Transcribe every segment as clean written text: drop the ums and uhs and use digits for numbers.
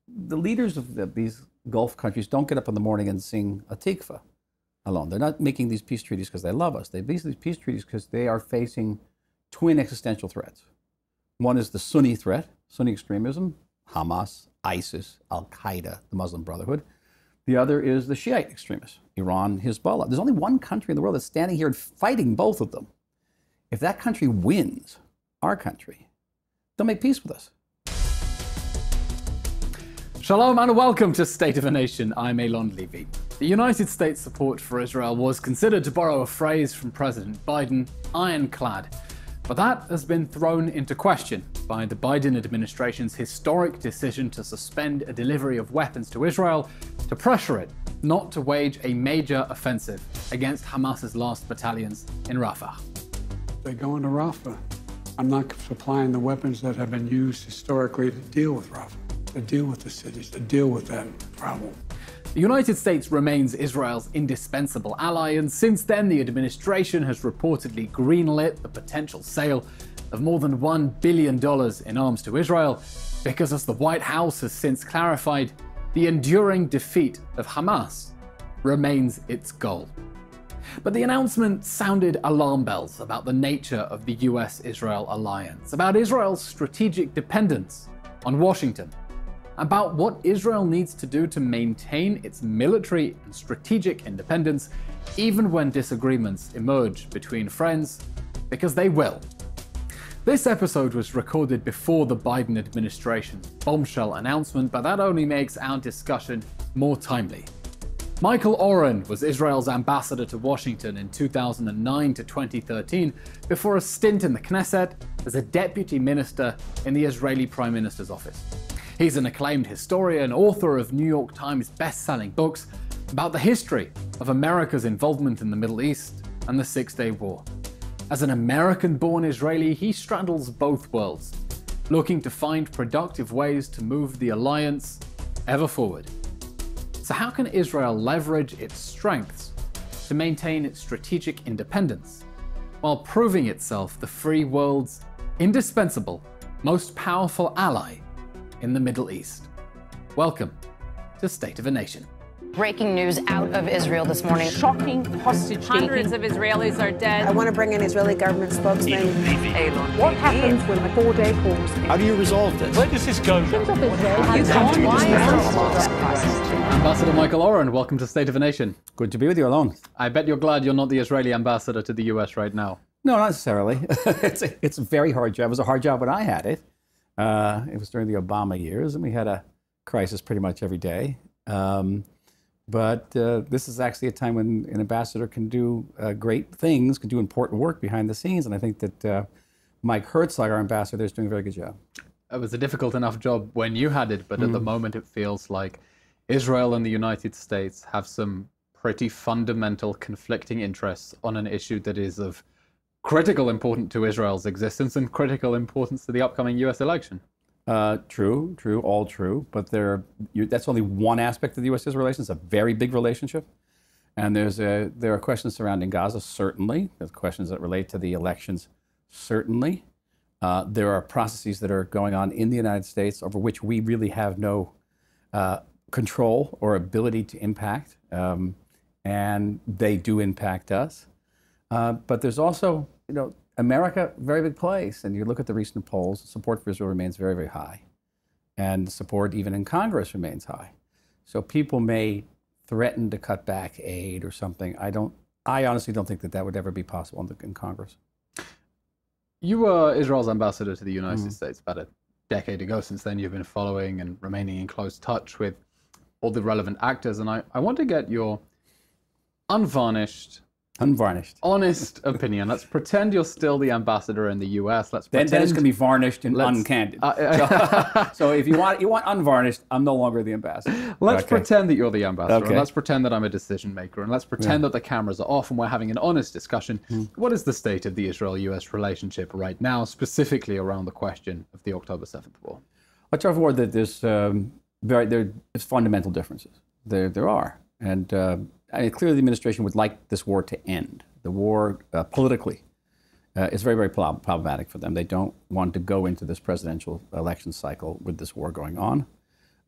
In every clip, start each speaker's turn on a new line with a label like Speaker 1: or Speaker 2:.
Speaker 1: the leaders of these Gulf countries don't get up in the morning and sing a tikva alone. They're not making these peace treaties because they love us. They make these peace treaties because they are facing twin existential threats. One is the Sunni threat, Sunni extremism, Hamas, ISIS, Al-Qaeda, the Muslim Brotherhood. The other is the Shiite extremists, Iran, Hezbollah. There's only one country in the world that's standing here and fighting both of them. If that country wins, our country, they'll make peace with us.
Speaker 2: Shalom and welcome to State of a Nation. I'm Levy. The United States' support for Israel was considered, to borrow a phrase from President Biden, ironclad. But that has been thrown into question by the Biden administration's historic decision to suspend a delivery of weapons to Israel to pressure it not to wage a major offensive against Hamas's last battalions in Rafah.
Speaker 3: They go into Rafah. I'm not supplying the weapons that have been used historically to deal with Rafah, to deal with the cities, to deal with that problem.
Speaker 2: The United States remains Israel's indispensable ally, and since then the administration has reportedly greenlit the potential sale of more than $1 billion in arms to Israel, because, as the White House has since clarified, the enduring defeat of Hamas remains its goal. But the announcement sounded alarm bells about the nature of the US-Israel alliance, about Israel's strategic dependence on Washington, about what Israel needs to do to maintain its military and strategic independence, even when disagreements emerge between friends, because they will. This episode was recorded before the Biden administration's bombshell announcement, but that only makes our discussion more timely. Michael Oren was Israel's ambassador to Washington in 2009 to 2013, before a stint in the Knesset as a deputy minister in the Israeli Prime Minister's office. He's an acclaimed historian, author of New York Times best-selling books about the history of America's involvement in the Middle East and the Six-Day War. As an American-born Israeli, he straddles both worlds, looking to find productive ways to move the alliance ever forward. So how can Israel leverage its strengths to maintain its strategic independence, while proving itself the free world's indispensable, most powerful ally in the Middle East? Welcome to State of a Nation.
Speaker 4: Breaking news out of Israel this morning.
Speaker 5: Shocking hostage taking.
Speaker 6: Hundreds of Israelis are dead.
Speaker 7: I want to bring in Israeli government spokesman.
Speaker 5: What happens when the 4-day pause?
Speaker 8: How do you resolve this?
Speaker 9: Where does this go?
Speaker 2: Ambassador Michael Oren, welcome to State of a Nation.
Speaker 1: Good to be with you alone.
Speaker 2: I bet you're glad you're not the Israeli ambassador to the US right now.
Speaker 1: No, not necessarily. It's a very hard job. It was a hard job when I had it. It was during the Obama years, and we had a crisis pretty much every day. But this is actually a time when an ambassador can do great things, can do important work behind the scenes. And I think that Mike Herzog, our ambassador, is doing a very good job.
Speaker 2: It was a difficult enough job when you had it, but at the moment it feels like Israel and the United States have some pretty fundamental conflicting interests on an issue that is of critical importance to Israel's existence and critical importance to the upcoming US election.
Speaker 1: True, all true. But that's only one aspect of the U.S.-Israel relations. It's a very big relationship. And there are questions surrounding Gaza, certainly. There's questions that relate to the elections, certainly. There are processes that are going on in the United States over which we really have no control or ability to impact. And they do impact us. But there's also, America, very big place. And you look at the recent polls, support for Israel remains very, very high. And support even in Congress remains high. So people may threaten to cut back aid or something. I honestly don't think that would ever be possible in Congress.
Speaker 2: You were Israel's ambassador to the United States about a decade ago. Since then, you've been following and remaining in close touch with all the relevant actors. And I want to get your unvarnished, honest opinion. Let's pretend you're still the ambassador in the US. Let's pretend
Speaker 1: then it's going to be varnished and uncandid. So if you want unvarnished, I'm no longer the ambassador.
Speaker 2: Let's pretend that you're the ambassador. And let's pretend that I'm a decision maker. And let's pretend that the cameras are off and we're having an honest discussion. What is the state of the Israel-US relationship right now, specifically around the question of the October 7th war?
Speaker 1: I'll tell you that there's fundamental differences. There are. And clearly the administration would like this war to end. The war politically is very, very problematic for them. They don't want to go into this presidential election cycle with this war going on.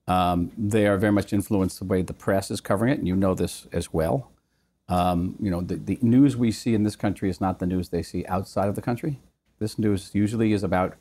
Speaker 1: They are very much influenced the way the press is covering it, and you know this as well. The news we see in this country is not the news they see outside of the country. This news usually is about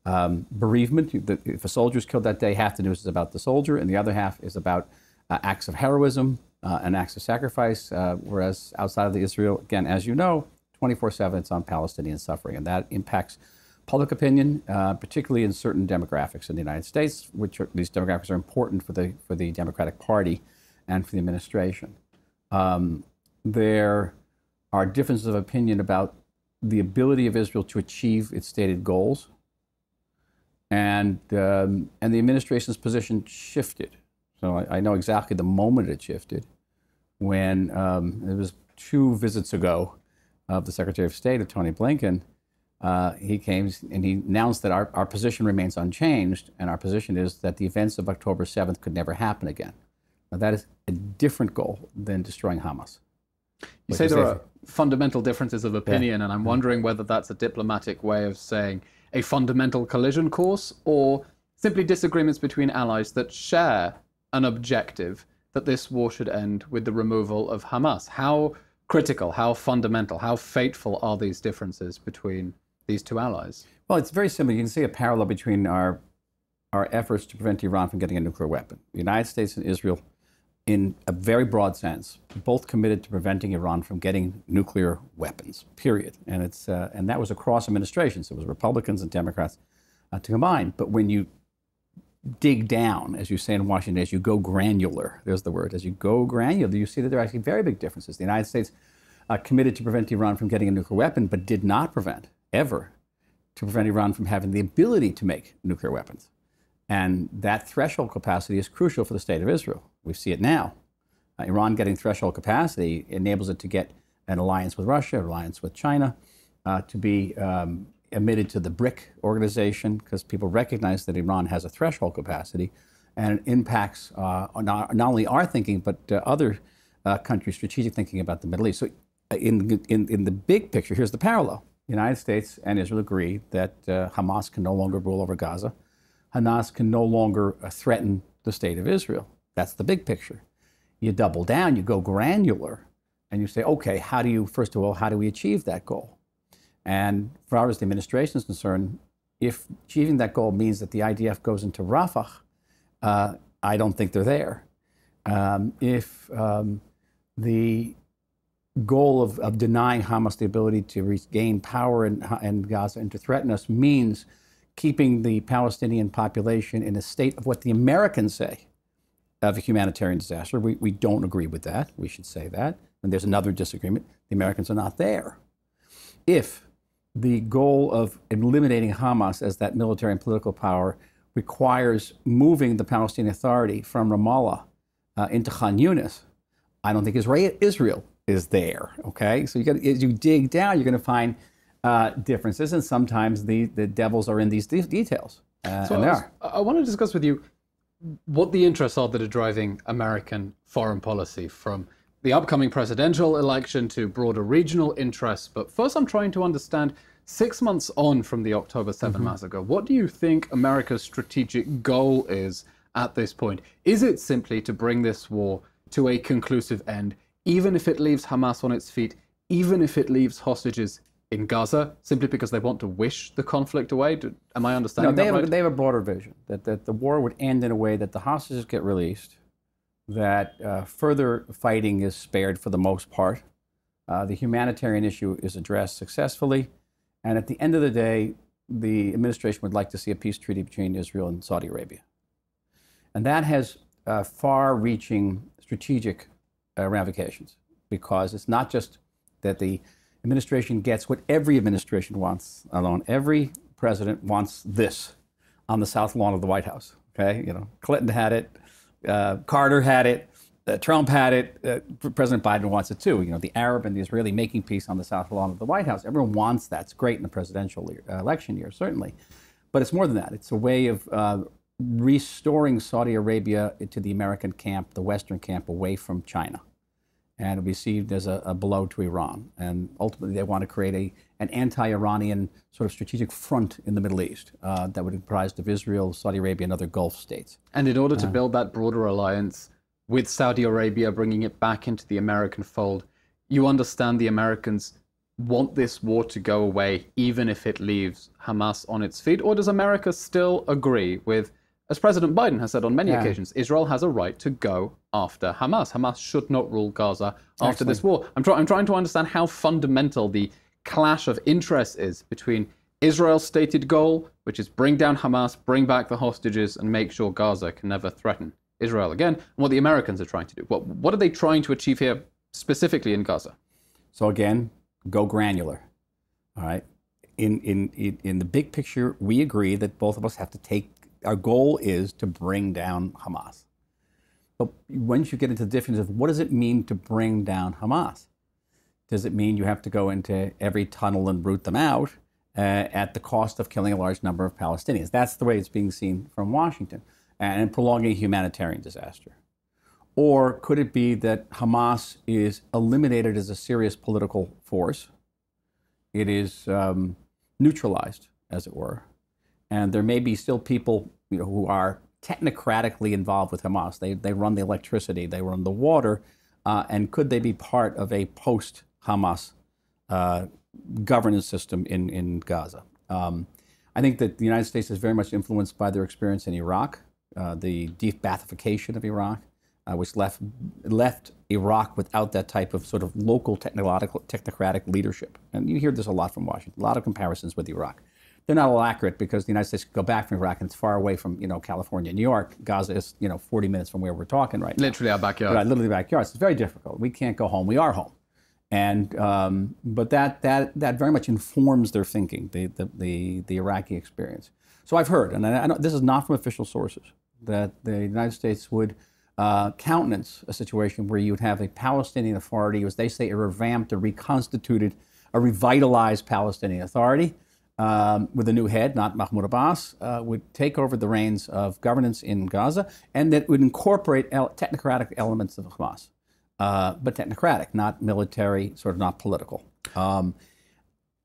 Speaker 1: bereavement. If a soldier is killed that day, half the news is about the soldier, and the other half is about acts of heroism and acts of sacrifice, whereas outside of Israel, again, as you know, 24/7, it's on Palestinian suffering, and that impacts public opinion, particularly in certain demographics in the United States, these demographics are important for the Democratic Party and for the administration. There are differences of opinion about the ability of Israel to achieve its stated goals, and the administration's position shifted. So I know exactly the moment it shifted when it was 2 visits ago of the Secretary of State, of Tony Blinken. He came and he announced that our position remains unchanged, and our position is that the events of October 7th could never happen again. Now, that is a different goal than destroying Hamas.
Speaker 2: You say there are fundamental differences of opinion, and I'm wondering whether that's a diplomatic way of saying a fundamental collision course, or simply disagreements between allies that share an objective that this war should end with the removal of Hamas. How critical, how fundamental, how fateful are these differences between these 2 allies? Well,
Speaker 1: it's very simple. You can see a parallel between our efforts to prevent Iran from getting a nuclear weapon. The United States and Israel, in a very broad sense, both committed to preventing Iran from getting nuclear weapons, period. And and that was across administrations. It was Republicans and Democrats to combine. But when you dig down, as you say in Washington, as you go granular, there's the word, as you go granular, you see that there are actually very big differences. The United States committed to prevent Iran from getting a nuclear weapon, but did not prevent, ever, to prevent Iran from having the ability to make nuclear weapons. And that threshold capacity is crucial for the state of Israel. We see it now. Iran getting threshold capacity enables it to get an alliance with Russia, an alliance with China, to be admitted to the BRIC organization, because people recognize that Iran has a threshold capacity, and it impacts not only our thinking, but other countries' strategic thinking about the Middle East. So in the big picture, here's the parallel. The United States and Israel agree that Hamas can no longer rule over Gaza. Hamas can no longer threaten the state of Israel. That's the big picture. You double down, you go granular, and you say, okay, first of all, how do we achieve that goal? And as far as the administration is concerned, if achieving that goal means that the IDF goes into Rafah, I don't think they're there. If the goal of denying Hamas the ability to regain power in Gaza and to threaten us means keeping the Palestinian population in a state of what the Americans say of a humanitarian disaster, we don't agree with that. We should say that. And there's another disagreement. The Americans are not there. If the goal of eliminating Hamas as that military and political power requires moving the Palestinian Authority from Ramallah into Khan Yunis, I don't think Israel is there, okay? So as you dig down, you're going to find differences, and sometimes the devils are in these details, and they are.
Speaker 2: I want to discuss with you what the interests are that are driving American foreign policy, from the upcoming presidential election to broader regional interests. But first, I'm trying to understand, 6 months on from the October 7 massacre, what do you think America's strategic goal is at this point? Is it simply to bring this war to a conclusive end, even if it leaves Hamas on its feet, even if it leaves hostages in Gaza, simply because they want to wish the conflict away? Am I understanding that right?
Speaker 1: They have a broader vision, that the war would end in a way that the hostages get released, that further fighting is spared for the most part, the humanitarian issue is addressed successfully, and at the end of the day, the administration would like to see a peace treaty between Israel and Saudi Arabia. And that has far-reaching strategic ramifications, because it's not just that the administration gets what every administration wants alone. Every president wants this on the south lawn of the White House. Okay, Clinton had it, Carter had it, Trump had it, President Biden wants it too. The Arab and the Israeli making peace on the south lawn of the White House. Everyone wants that. It's great in the presidential election year, certainly. But it's more than that. It's a way of restoring Saudi Arabia to the American camp, the Western camp, away from China. and be seen as a blow to Iran. And ultimately, they want to create an anti-Iranian sort of strategic front in the Middle East that would be comprised of Israel, Saudi Arabia, and other Gulf states.
Speaker 2: And in order to build that broader alliance with Saudi Arabia, bringing it back into the American fold, you understand the Americans want this war to go away, even if it leaves Hamas on its feet? Or does America still agree with, as President Biden has said on many occasions, Israel has a right to go after Hamas? Hamas should not rule Gaza after this war. I'm trying to understand how fundamental the clash of interests is between Israel's stated goal, which is bring down Hamas, bring back the hostages, and make sure Gaza can never threaten Israel again, and what the Americans are trying to do. What are they trying to achieve here, specifically in Gaza?
Speaker 1: So again, go granular. All right. In the big picture, we agree that both of us have to take. Our goal is to bring down Hamas. But once you get into the definition of what does it mean to bring down Hamas? Does it mean you have to go into every tunnel and root them out at the cost of killing a large number of Palestinians? That's the way it's being seen from Washington, and prolonging a humanitarian disaster. Or could it be that Hamas is eliminated as a serious political force? It is neutralized, as it were. And there may be still people, who are technocratically involved with Hamas. They run the electricity, they run the water, and could they be part of a post-Hamas governance system in Gaza? I think that the United States is very much influenced by their experience in Iraq, the de-Baathification of Iraq, which left Iraq without that type of sort of local technocratic leadership. And you hear this a lot from Washington, a lot of comparisons with Iraq. They're not all accurate because the United States could go back from Iraq and it's far away from, California, New York. Gaza is, 40 minutes from where we're talking right now.
Speaker 2: Literally our backyard.
Speaker 1: Right, literally backyard. It's very difficult. We can't go home. We are home. And but that very much informs their thinking, the Iraqi experience. So I've heard, and I know this is not from official sources, that the United States would countenance a situation where you would have a Palestinian authority, as they say, a revamped, a reconstituted, a revitalized Palestinian authority with a new head, not Mahmoud Abbas, would take over the reins of governance in Gaza, and that would incorporate technocratic elements of Hamas, but technocratic, not military, sort of not political.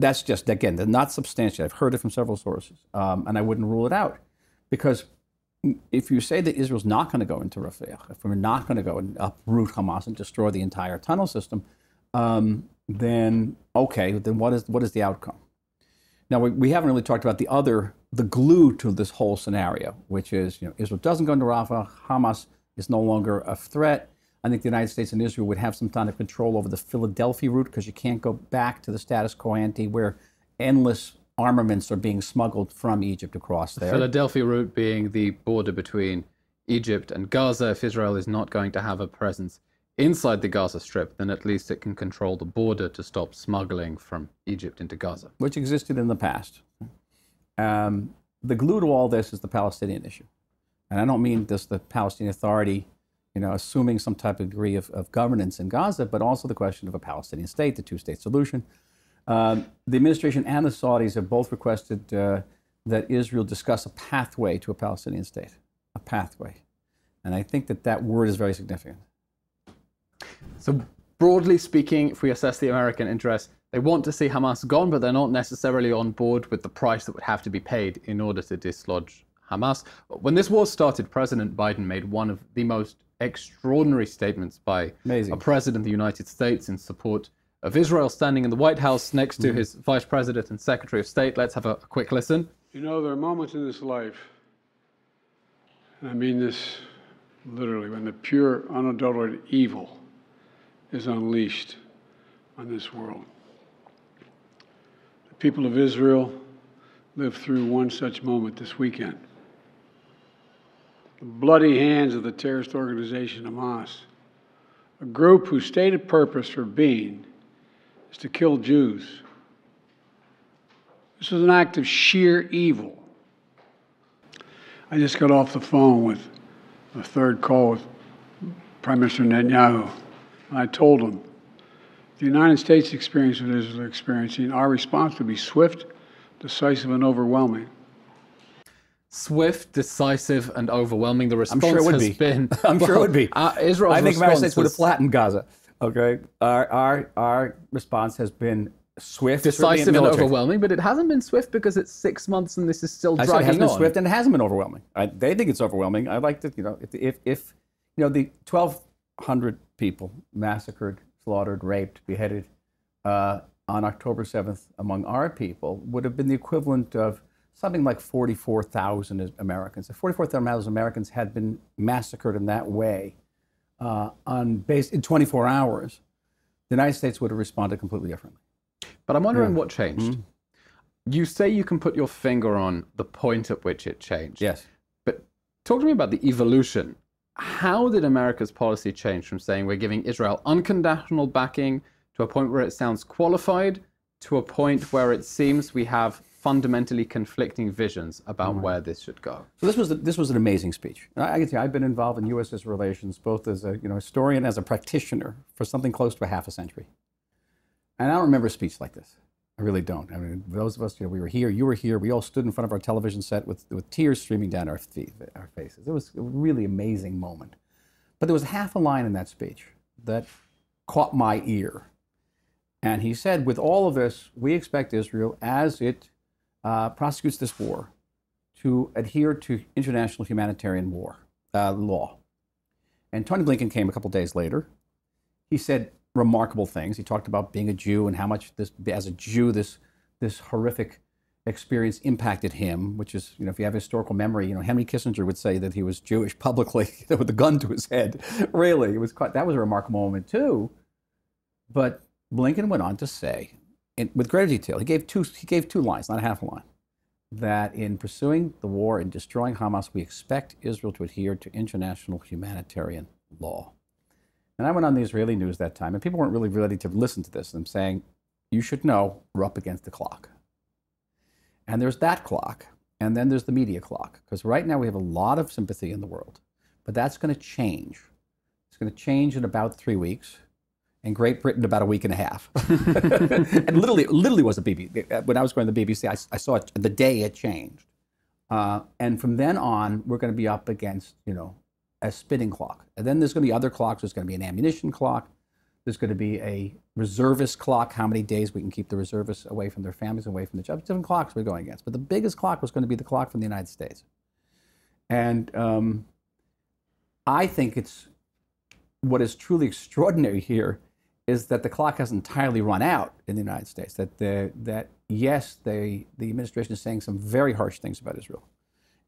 Speaker 1: That's just, again, not substantial. I've heard it from several sources, and I wouldn't rule it out, because if you say that Israel's not going to go into Rafah, if we're not going to go and uproot Hamas and destroy the entire tunnel system, then okay, then what is the outcome? Now, we haven't really talked about the glue to this whole scenario, which is, Israel doesn't go into Rafah, Hamas is no longer a threat. I think the United States and Israel would have some kind of control over the Philadelphia route, because you can't go back to the status quo ante where endless armaments are being smuggled from Egypt across there.
Speaker 2: Philadelphia route being the border between Egypt and Gaza. If Israel is not going to have a presence inside the Gaza Strip, then at least it can control the border to stop smuggling from Egypt into Gaza.
Speaker 1: Which existed in the past. The glue to all this is the Palestinian issue. And I don't mean just the Palestinian Authority, assuming some type of degree of governance in Gaza, but also the question of a Palestinian state, the two-state solution. The administration and the Saudis have both requested that Israel discuss a pathway to a Palestinian state, a pathway. And I think that word is very significant.
Speaker 2: So broadly speaking, if we assess the American interest, they want to see Hamas gone, but they're not necessarily on board with the price that would have to be paid in order to dislodge Hamas. When this war started, President Biden made one of the most extraordinary statements by a president of the United States in support of Israel, standing in the White House next to his vice president and secretary of state. Let's have a quick listen.
Speaker 3: There are moments in this life, and I mean this literally, when the pure, unadulterated evil is unleashed on this world. The people of Israel lived through one such moment this weekend. The bloody hands of the terrorist organization Hamas, a group whose stated purpose for being is to kill Jews. This was an act of sheer evil. I just got off the phone with a third call with Prime Minister Netanyahu. And I told him, the United States experience what Israel is experiencing, our response would be swift, decisive, and overwhelming.
Speaker 2: Swift, decisive, and overwhelming. The response
Speaker 1: I'm sure it would
Speaker 2: has
Speaker 1: be.
Speaker 2: been...
Speaker 1: I'm sure it would be.
Speaker 2: Israel's
Speaker 1: I think the United States would have
Speaker 2: was
Speaker 1: flattened Gaza. Okay, our response has been swift,
Speaker 2: Decisive and
Speaker 1: military.
Speaker 2: overwhelming, but it hasn't been swift because it's 6 months and this is still
Speaker 1: I
Speaker 2: dragging
Speaker 1: said it hasn't been
Speaker 2: on.
Speaker 1: swift and it hasn't been overwhelming. They think it's overwhelming. I like to, if the 1,200 people massacred, slaughtered, raped, beheaded on October 7th among our people would have been the equivalent of something like 44,000 Americans. If 44,000 Americans had been massacred in that way in 24 hours, the United States would have responded completely differently.
Speaker 2: But I'm wondering what changed. You say you can put your finger on the point at which it changed.
Speaker 1: Yes.
Speaker 2: But talk to me about the evolution. How did America's policy change from saying we're giving Israel unconditional backing to a point where it sounds qualified to a point where it seems we have fundamentally conflicting visions about where this should go?
Speaker 1: So this was an amazing speech. I can tell you, I've been involved in U.S. relations both as a historian, as a practitioner for something close to a half a century. And I don't remember a speech like this. I really don't. I mean, those of us, we were here, you were here, we all stood in front of our television set with tears streaming down our faces. It was a really amazing moment. But there was half a line in that speech that caught my ear. And he said, with all of this, we expect Israel, as it prosecutes this war, to adhere to international humanitarian law. And Tony Blinken came a couple days later. He said remarkable things. He talked about being a Jew and how much as a Jew, this horrific experience impacted him, which is, if you have historical memory, Henry Kissinger would say that he was Jewish publicly with a gun to his head. Really, that was a remarkable moment too. But Blinken went on to say, with greater detail, he gave two lines, not a half a line, that in pursuing the war and destroying Hamas, we expect Israel to adhere to international humanitarian law. And I went on the Israeli news that time, and people weren't really ready to listen to this. And I'm saying, you should know we're up against the clock. And there's that clock, and then there's the media clock. Because right now we have a lot of sympathy in the world, but that's going to change. It's going to change in about 3 weeks. In Great Britain, about a week and a half. And literally was a BBC. When I was going to the BBC, I saw it the day it changed. And from then on, we're going to be up against, a spinning clock. And then there's going to be other clocks. There's going to be an ammunition clock. There's going to be a reservist clock, how many days we can keep the reservists away from their families, away from the jobs. Different clocks we're going against. But the biggest clock was going to be the clock from the United States. And I think what is truly extraordinary here is that the clock hasn't entirely run out in the United States. That yes, the administration is saying some very harsh things about Israel,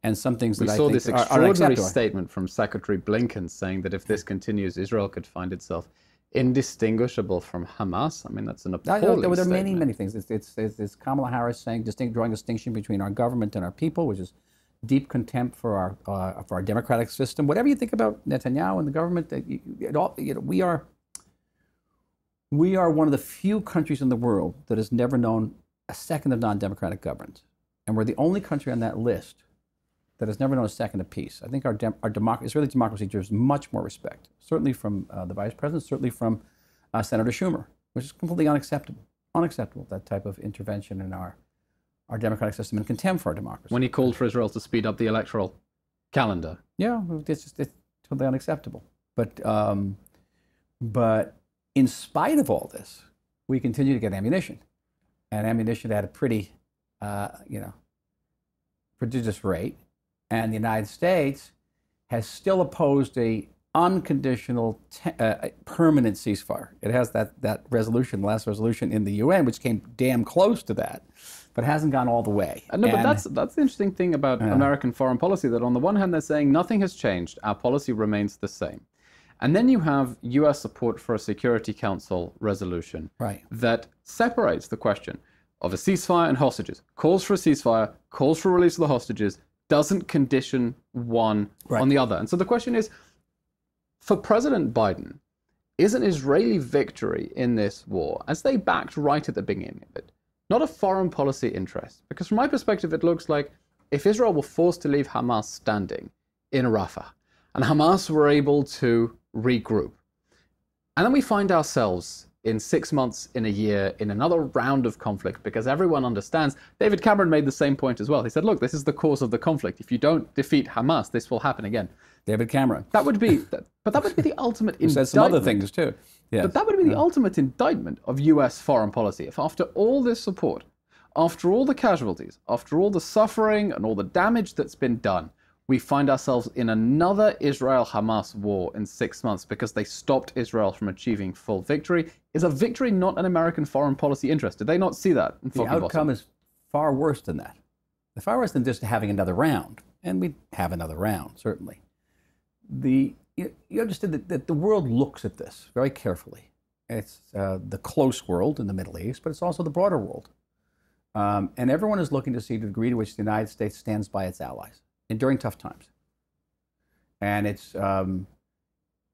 Speaker 1: and some things that I think are unacceptable.
Speaker 2: We saw this extraordinary statement from Secretary Blinken saying that if this continues, Israel could find itself indistinguishable from Hamas. I mean, that's an appalling statement.
Speaker 1: There are many things. It's Kamala Harris saying, drawing a distinction between our government and our people, which is deep contempt for our democratic system. Whatever you think about Netanyahu and the government, we are one of the few countries in the world that has never known a second of non-democratic government. And we're the only country on that list that has never known a second of peace. I think our Israeli democracy deserves much more respect, certainly from the Vice President, certainly from Senator Schumer, which is completely unacceptable. Unacceptable, that type of intervention in our democratic system and contempt for our democracy.
Speaker 2: When he called for Israel to speed up the electoral calendar.
Speaker 1: Yeah, it's totally unacceptable. But in spite of all this, we continue to get ammunition, and ammunition at a pretty, prodigious rate. And the United States has still opposed a unconditional, permanent ceasefire. It has that resolution, last resolution in the UN, which came damn close to that, but hasn't gone all the way.
Speaker 2: No, but that's the interesting thing about American foreign policy, that on the one hand, they're saying nothing has changed, our policy remains the same. And then you have US support for a Security Council resolution that separates the question of a ceasefire and hostages, calls for a ceasefire, calls for release of the hostages, doesn't condition one on the other. And so the question is, for President Biden, is an Israeli victory in this war, as they backed right at the beginning of it, not a foreign policy interest? Because from my perspective, it looks like if Israel were forced to leave Hamas standing in Rafah, and Hamas were able to regroup, and then we find ourselves in 6 months, in a year, in another round of conflict, because everyone understands. David Cameron made the same point as well. He said, look, this is the cause of the conflict. If you don't defeat Hamas, this will happen again.
Speaker 1: David Cameron.
Speaker 2: That would be, but that would be the ultimate
Speaker 1: Who
Speaker 2: indictment.
Speaker 1: said some other things too. Yes.
Speaker 2: But that would be the ultimate indictment of US foreign policy. If after all this support, after all the casualties, after all the suffering and all the damage that's been done, we find ourselves in another Israel-Hamas war in 6 months because they stopped Israel from achieving full victory. Is a victory not an American foreign policy interest? Did they not see that?
Speaker 1: The outcome is far worse than that. Far worse than just having another round. And we'd have another round, certainly. You understand that the world looks at this very carefully. It's the close world in the Middle East, but it's also the broader world. And everyone is looking to see the degree to which the United States stands by its allies during tough times. And it's,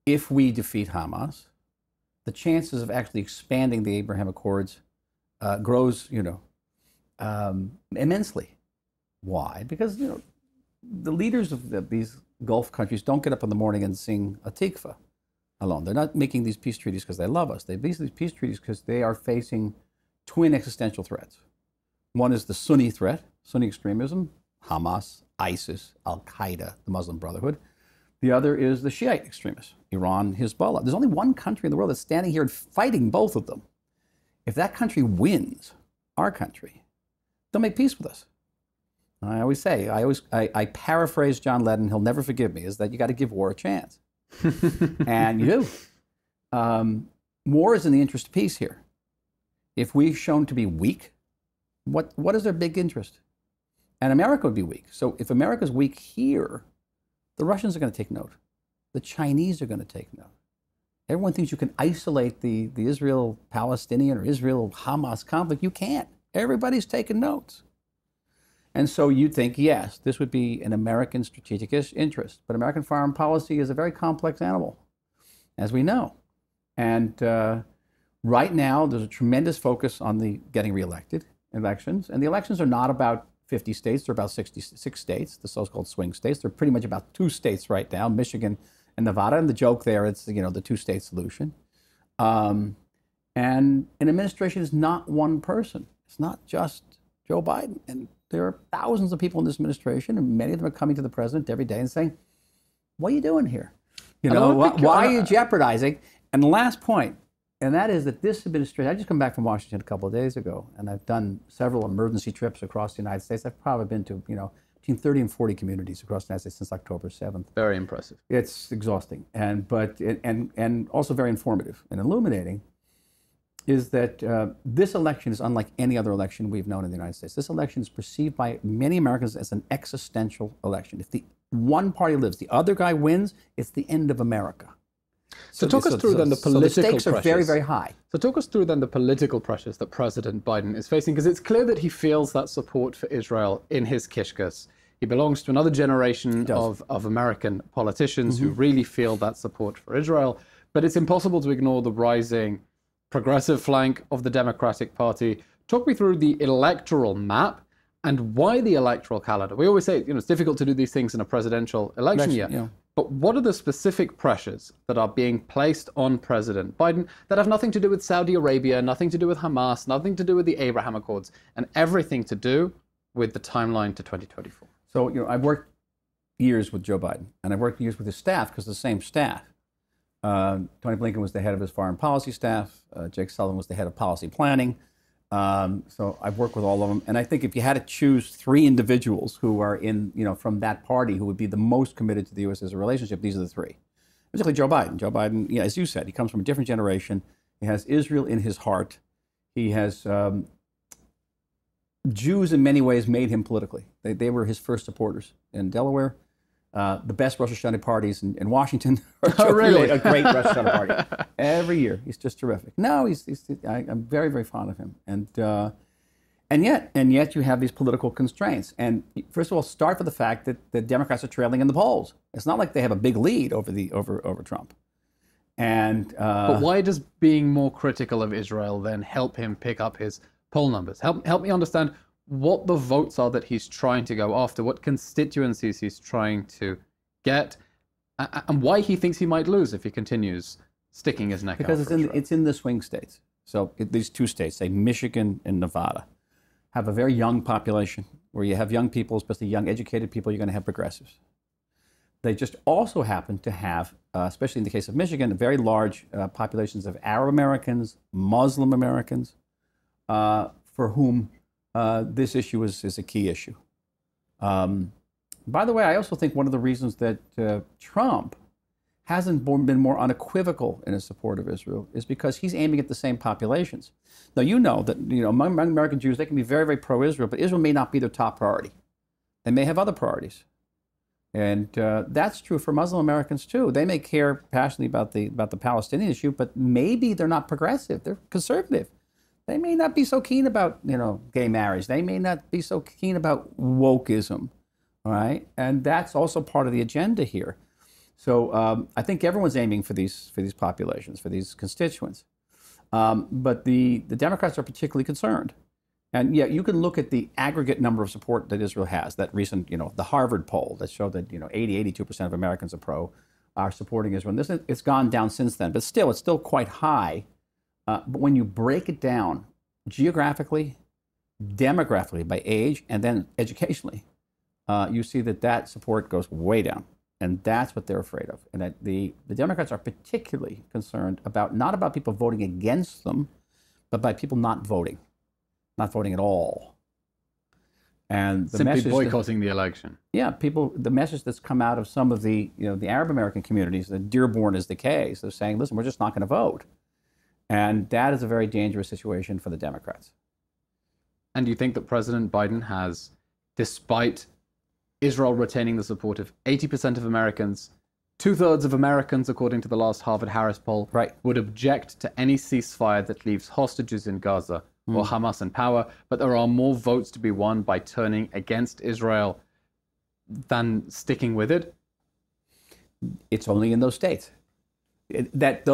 Speaker 1: if we defeat Hamas, the chances of actually expanding the Abraham Accords grows, immensely. Why? Because, the leaders of these Gulf countries don't get up in the morning and sing a tikva alone. They're not making these peace treaties because they love us. They make these peace treaties because they are facing twin existential threats. One is the Sunni threat, Sunni extremism, Hamas, ISIS, Al-Qaeda, the Muslim Brotherhood. The other is the Shiite extremists, Iran, Hezbollah. There's only one country in the world that's standing here and fighting both of them. If that country wins, our country, they'll make peace with us. I always say, I paraphrase John Lennon, he'll never forgive me, is that you got to give war a chance. And you do. War is in the interest of peace here. If we're shown to be weak, what is their big interest? And America would be weak. So if America's weak here, the Russians are going to take note. The Chinese are going to take note. Everyone thinks you can isolate the Israel-Palestinian or Israel-Hamas conflict. You can't. Everybody's taking notes. And so you'd think, yes, this would be an American strategic interest. But American foreign policy is a very complex animal, as we know. And right now, there's a tremendous focus on the getting reelected elections. And the elections are not about 50 states. They're about 66 states, the so-called swing states. They're pretty much about 2 states right now, Michigan and Nevada. And the joke there, it's, the 2-state solution. And an administration is not one person. It's not just Joe Biden. And there are thousands of people in this administration, and many of them are coming to the president every day and saying, what are you doing here? Why are you jeopardizing? And the last point, and that is that this administration, I just come back from Washington a couple of days ago, and I've done several emergency trips across the United States. I've probably been to, between 30 and 40 communities across the United States since October 7th.
Speaker 2: Very impressive.
Speaker 1: It's exhausting, and also very informative and illuminating. Is that this election is unlike any other election we've known in the United States. This election is perceived by many Americans as an existential election. If the one party lives, the other guy wins, it's the end of America.
Speaker 2: So talk us through then the political
Speaker 1: pressures. So the stakes are very, very high.
Speaker 2: So talk us through then the political pressures that President Biden is facing, because it's clear that he feels that support for Israel in his kishkas. He belongs to another generation of American politicians who really feel that support for Israel. But it's impossible to ignore the rising progressive flank of the Democratic Party. Talk me through the electoral map and why the electoral calendar. We always say, it's difficult to do these things in a presidential election year. Yeah. But what are the specific pressures that are being placed on President Biden that have nothing to do with Saudi Arabia, nothing to do with Hamas, nothing to do with the Abraham Accords, and everything to do with the timeline to 2024?
Speaker 1: So, I've worked years with Joe Biden, and I've worked years with his staff, because the same staff. Tony Blinken was the head of his foreign policy staff. Jake Sullivan was the head of policy planning. So I've worked with all of them. And I think if you had to choose 3 individuals who are from that party who would be the most committed to the U.S.'s relationship, these are the 3. Particularly Joe Biden. Joe Biden, as you said, he comes from a different generation. He has Israel in his heart. He has Jews in many ways made him politically. They were his first supporters in Delaware. The best Rosh Hashanah parties in Washington are really a great Rosh Hashanah party. Every year, he's just terrific. No, I'm very, very fond of him. And yet you have these political constraints. And first of all, start with the fact that the Democrats are trailing in the polls. It's not like they have a big lead over Trump. But
Speaker 2: why does being more critical of Israel then help him pick up his poll numbers? Help me understand what the votes are that he's trying to go after, what constituencies he's trying to get, and why he thinks he might lose if he continues sticking his neck out.
Speaker 1: Because it's in the swing states. So these 2 states, say Michigan and Nevada, have a very young population. Where you have young people, especially young educated people, you're going to have progressives. They just also happen to have, especially in the case of Michigan, very large populations of Arab Americans, Muslim Americans, for whom this issue is a key issue. By the way, I also think one of the reasons that Trump hasn't been more unequivocal in his support of Israel is because he's aiming at the same populations. Now, you know that among American Jews, they can be very, very pro-Israel, but Israel may not be their top priority. They may have other priorities. And that's true for Muslim Americans, too. They may care passionately about the Palestinian issue, but maybe they're not progressive. They're conservative. They may not be so keen about, gay marriage. They may not be so keen about wokeism, all right? And that's also part of the agenda here. So I think everyone's aiming for these populations, for these constituents. But the Democrats are particularly concerned. And yeah, you can look at the aggregate number of support that Israel has. That recent, the Harvard poll that showed that 82% of Americans are supporting Israel. And it's gone down since then, but still, it's still quite high. But when you break it down geographically, demographically, by age, and then educationally, you see that support goes way down. And that's what they're afraid of. And that the Democrats are particularly concerned not about people voting against them, but by people not voting at all. And the
Speaker 2: simply boycotting the election.
Speaker 1: Yeah, the message that's come out of some of the Arab American communities, that Dearborn is the case, they're saying, listen, we're just not going to vote. And that is a very dangerous situation for the Democrats.
Speaker 2: And do you think that President Biden has, despite Israel retaining the support of 80% of Americans, 2/3 of Americans, according to the last Harvard-Harris poll, would object to any ceasefire that leaves hostages in Gaza or Hamas in power, but there are more votes to be won by turning against Israel than sticking with it?
Speaker 1: It's only in those states. That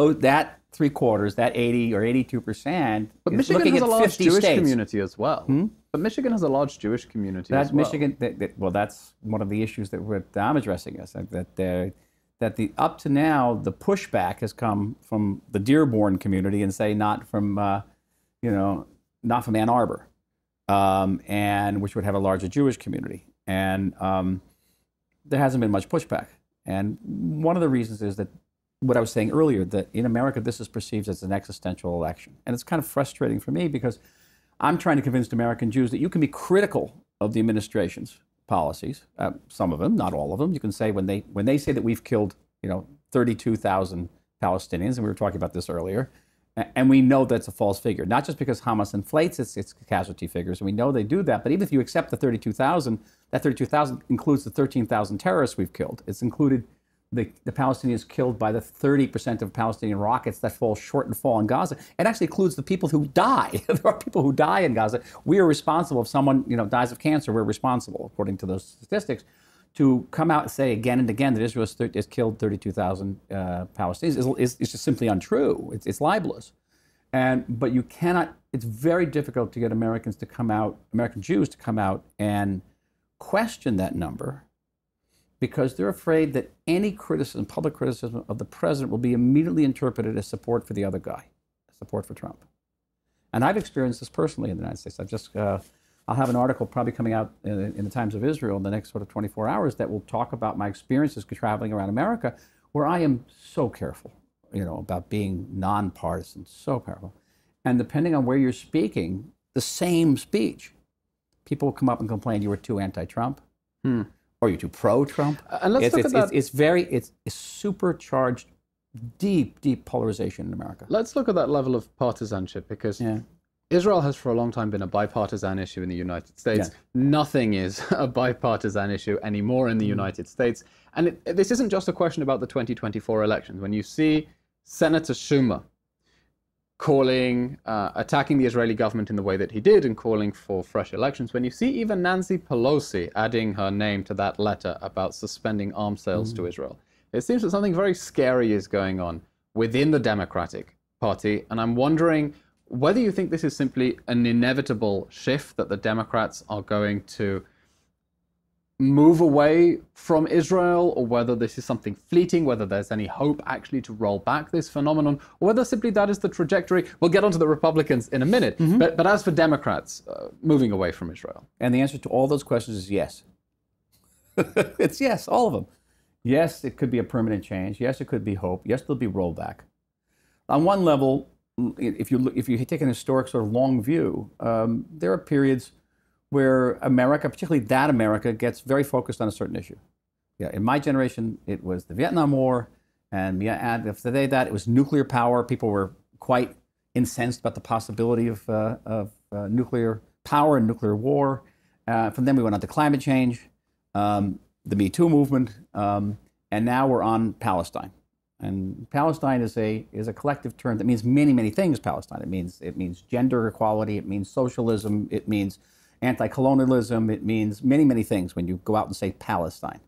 Speaker 1: 3/4, that 80 or 82%,
Speaker 2: but Michigan has a large Jewish
Speaker 1: states.
Speaker 2: Community as well. But Michigan has a large Jewish community as well.
Speaker 1: Michigan, that's one of the issues that I'm addressing. Is that up to now the pushback has come from the Dearborn community, and say not from not from Ann Arbor, and which would have a larger Jewish community, and there hasn't been much pushback. And one of the reasons is that what I was saying earlier, that in America this is perceived as an existential election, and it's kind of frustrating for me because I'm trying to convince American Jews that you can be critical of the administration's policies, some of them, not all of them. You can say when they say that we've killed 32,000 Palestinians, and we were talking about this earlier, and we know that's a false figure, not just because Hamas inflates its casualty figures, and we know they do that, but even if you accept the 32,000, that 32,000 includes the 13,000 terrorists we've killed. It's included the Palestinians killed by the 30% of Palestinian rockets that fall short and fall in Gaza. It actually includes the people who die. There are people who die in Gaza. We are responsible. If someone dies of cancer, we're responsible, according to those statistics. To come out and say again and again that Israel has killed 32,000 Palestinians is just simply untrue. It's libelous. But you cannot, it's very difficult to get American Jews to come out and question that number, because they're afraid that any public criticism of the president will be immediately interpreted as support for the other guy, support for Trump. And I've experienced this personally in the United States. I'll have an article probably coming out in the Times of Israel in the next sort of 24 hours that will talk about my experiences traveling around America, where I am so careful, about being nonpartisan, so careful. And depending on where you're speaking, the same speech, people will come up and complain you were too anti-Trump, or you're too pro-Trump.
Speaker 2: And let's look at that.
Speaker 1: It's supercharged, deep polarization in America.
Speaker 2: Let's look at that level of partisanship, because Israel has for a long time been a bipartisan issue in the United States. Yeah. Nothing is a bipartisan issue anymore in the United States. And this isn't just a question about the 2024 elections. When you see Senator Schumer attacking the Israeli government in the way that he did and calling for fresh elections, when you see even Nancy Pelosi adding her name to that letter about suspending arms sales to Israel, it seems that something very scary is going on within the Democratic Party. And I'm wondering whether you think this is simply an inevitable shift, that the Democrats are going to move away from Israel, or whether this is something fleeting, whether there's any hope actually to roll back this phenomenon, or whether simply that is the trajectory. We'll get onto the Republicans in a minute, but as for Democrats moving away from Israel.
Speaker 1: And the answer to all those questions is yes. It's yes, all of them. Yes, it could be a permanent change. Yes, it could be hope. Yes, there'll be rollback. On one level, if you take an historic sort of long view, there are periods where America, particularly that America, gets very focused on a certain issue. Yeah, in my generation, it was the Vietnam War, and after that, it was nuclear power. People were quite incensed about the possibility of nuclear power and nuclear war. From then, we went on to climate change, the Me Too movement, and now we're on Palestine. And Palestine is a collective term that means many, many things. Palestine. It means gender equality. It means socialism. It means anti-colonialism. It means many, many things when you go out and say Palestine.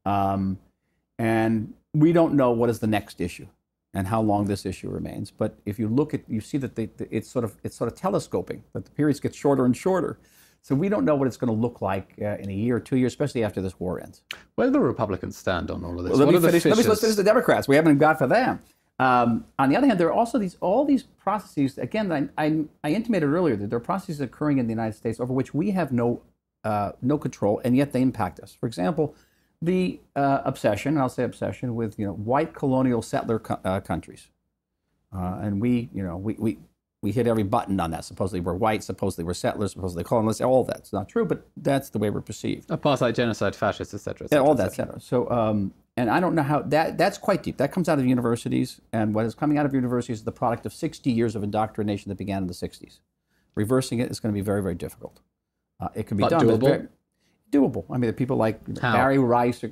Speaker 1: And we don't know what is the next issue and how long this issue remains. But if you look at, you see that it's sort of telescoping. That the periods get shorter and shorter. So we don't know what it's going to look like in a year or 2 years, especially after this war ends.
Speaker 2: Where do the Republicans stand on all of this?
Speaker 1: Well, let's finish the Democrats. We haven't got for them. On the other hand, there are also all these processes. Again, I intimated earlier that there are processes occurring in the United States over which we have no control, and yet they impact us. For example, the obsession, I'll say obsession, with white colonial settler countries, and we hit every button on that. Supposedly we're white, supposedly we're settlers, supposedly colonists. All that's not true, but that's the way we're perceived.
Speaker 2: Apartheid, genocide, fascists, etc.
Speaker 1: Yeah, all that, etc. So, and I don't know how that's quite deep. That comes out of universities, and what is coming out of universities is the product of 60 years of indoctrination that began in the 60s. Reversing it is going to be very, very difficult. It can be done.
Speaker 2: Doable?
Speaker 1: But very doable. I mean, the people like Barry Rice are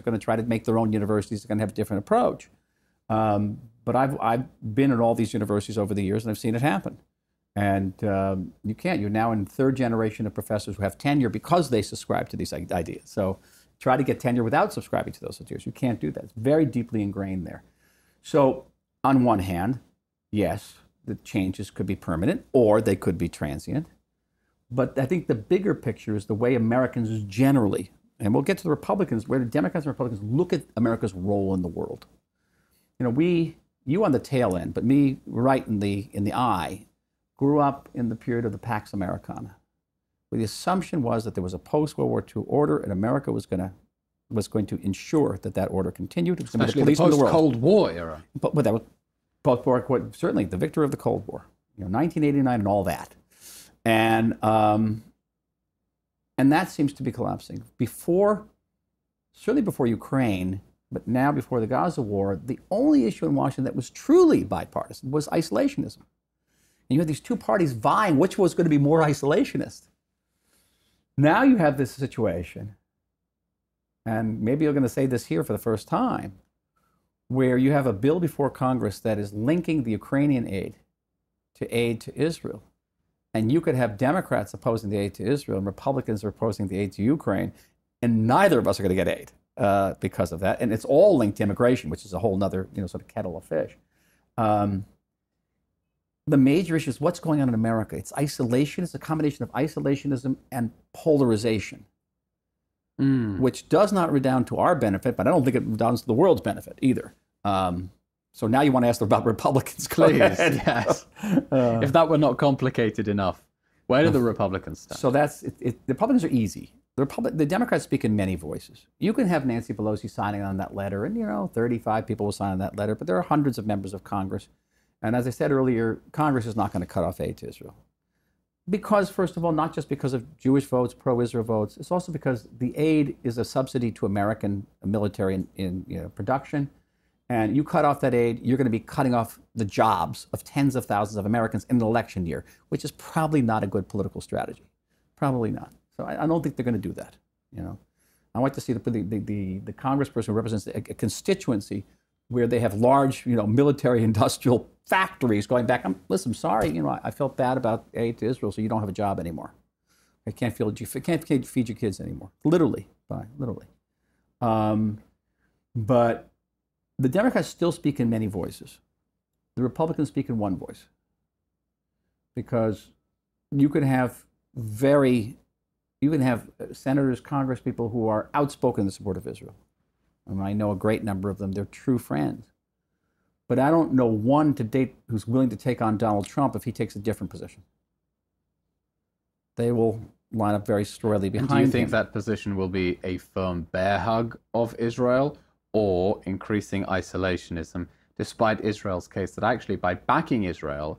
Speaker 1: going to try to make their own universities. They're going to have a different approach. But I've been at all these universities over the years, and I've seen it happen. And you can't. You're now in third generation of professors who have tenure because they subscribe to these ideas. So try to get tenure without subscribing to those ideas. You can't do that. It's very deeply ingrained there. So on one hand, yes, the changes could be permanent or they could be transient. But I think the bigger picture is the way Americans generally, and we'll get to the Republicans, where the Democrats and Republicans look at America's role in the world. You on the tail end, but me right in the eye, grew up in the period of the Pax Americana, where the assumption was that there was a post-World War II order, and America was going to ensure that order continued. It was
Speaker 2: Especially the post-Cold War era.
Speaker 1: But that was post-war, certainly the victory of the Cold War, 1989 and all that, and that seems to be collapsing. Certainly before Ukraine. But now, before the Gaza war, the only issue in Washington that was truly bipartisan was isolationism. And you had these two parties vying which was going to be more isolationist. Now you have this situation, and maybe you're going to say this here for the first time, where you have a bill before Congress that is linking the Ukrainian aid to Israel. And you could have Democrats opposing the aid to Israel and Republicans opposing the aid to Ukraine, and neither of us are going to get aid. Because of that, and it's all linked to immigration, which is a whole other sort of kettle of fish. The major issue is what's going on in America. It's isolation. It's a combination of isolationism and polarization, which does not redound to our benefit, but I don't think it redounds to the world's benefit either. So now you want to ask about Republicans,
Speaker 2: please? Yes. If that were not complicated enough, where do the Republicans stand?
Speaker 1: So the Republicans are easy. The Democrats speak in many voices. You can have Nancy Pelosi signing on that letter, and 35 people will sign on that letter, but there are hundreds of members of Congress. And as I said earlier, Congress is not going to cut off aid to Israel. Because, first of all, not just because of Jewish votes, pro-Israel votes, it's also because the aid is a subsidy to American military in production. And you cut off that aid, you're going to be cutting off the jobs of tens of thousands of Americans in an election year, which is probably not a good political strategy. Probably not. So I don't think they're going to do that. I want to see the congressperson who represents a constituency where they have large, military industrial factories going back. Listen, I'm sorry, I felt bad about aid to Israel, so you don't have a job anymore. I can't feed your kids anymore. Literally, literally. But the Democrats still speak in many voices. The Republicans speak in one voice, because you can have senators, congresspeople who are outspoken in the support of Israel. I know a great number of them. They're true friends. But I don't know one to date who's willing to take on Donald Trump if he takes a different position. They will line up very squarely behind him.
Speaker 2: And do you think that position will be a firm bear hug of Israel,
Speaker 6: or increasing isolationism, despite Israel's case that actually by backing Israel,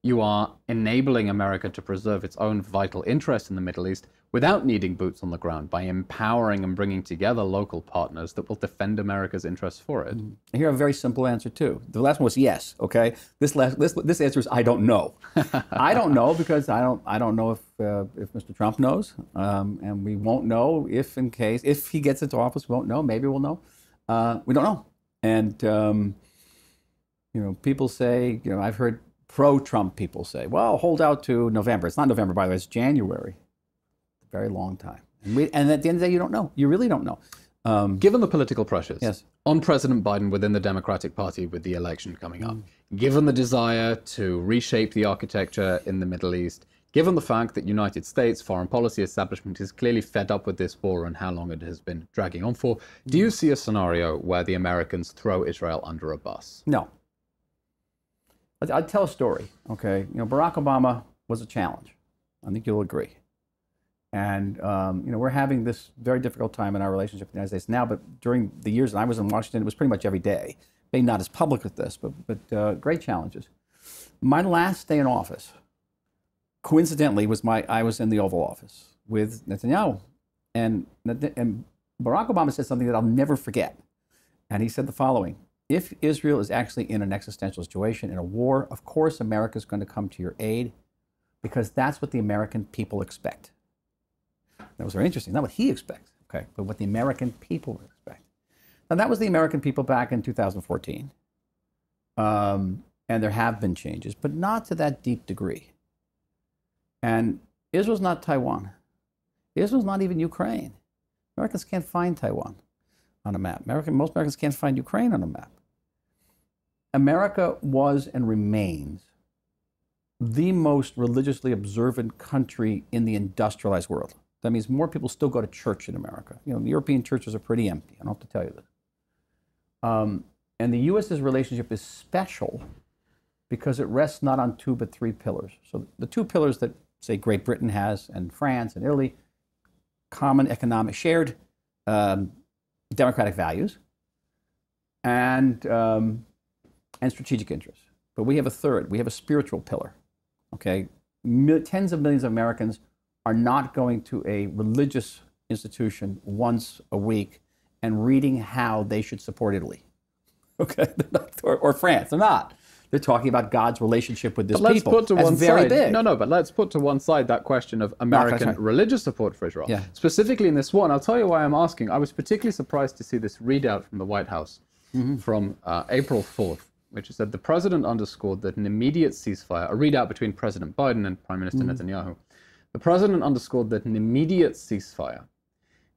Speaker 6: you are enabling America to preserve its own vital interest in the Middle East without needing boots on the ground, by empowering and bringing together local partners that will defend America's interests for it.
Speaker 1: I hear a very simple answer too. The last one was yes. Okay, this answer is I don't know. I don't know because I don't know if Mr. Trump knows, and we won't know if he gets into office. We won't know. Maybe we'll know. We don't know. And people say, I've heard pro-Trump people say, well, hold out to November. It's not November, by the way, it's January. A very long time. And at the end of the day, you don't know. You really don't know.
Speaker 6: Given the political pressures
Speaker 1: yes.
Speaker 6: on President Biden within the Democratic Party with the election coming up, given the desire to reshape the architecture in the Middle East, given the fact that United States foreign policy establishment is clearly fed up with this war and how long it has been dragging on for, do you see a scenario where the Americans throw Israel under a bus?
Speaker 1: No. I'd tell a story, okay? Barack Obama was a challenge. I think you'll agree. And, we're having this very difficult time in our relationship with the United States now, but during the years that I was in Washington, it was pretty much every day. Maybe not as public with this, but great challenges. My last day in office, coincidentally, I was in the Oval Office with Netanyahu. And Barack Obama said something that I'll never forget. And he said the following: if Israel is actually in an existential situation, in a war, of course America is going to come to your aid because that's what the American people expect. That was very interesting. Not what he expects, okay, but what the American people expect. Now, that was the American people back in 2014. And there have been changes, but not to that deep degree. And Israel's not Taiwan. Israel's not even Ukraine. Americans can't find Taiwan on a map. Most Americans can't find Ukraine on a map. America was and remains the most religiously observant country in the industrialized world. That means more people still go to church in America. The European churches are pretty empty. I don't have to tell you this. And the U.S.'s relationship is special because it rests not on two but three pillars. So the two pillars that, say, Great Britain has, and France and Italy, common economic, shared democratic values, and strategic interests. But we have a third. We have a spiritual pillar. Okay, tens of millions of Americans are not going to a religious institution once a week and reading how they should support Italy. Okay, or France. They're not. They're talking about God's relationship with this people.
Speaker 6: Let's put to
Speaker 1: That's
Speaker 6: one
Speaker 1: very
Speaker 6: side.
Speaker 1: big.
Speaker 6: No, but let's put to one side that question of American religious support for Israel.
Speaker 1: Yeah.
Speaker 6: Specifically in this one, I'll tell you why I'm asking. I was particularly surprised to see this readout from the White House from April 4th, which said the president underscored that an immediate ceasefire, a readout between President Biden and Prime Minister Netanyahu, the president underscored that an immediate ceasefire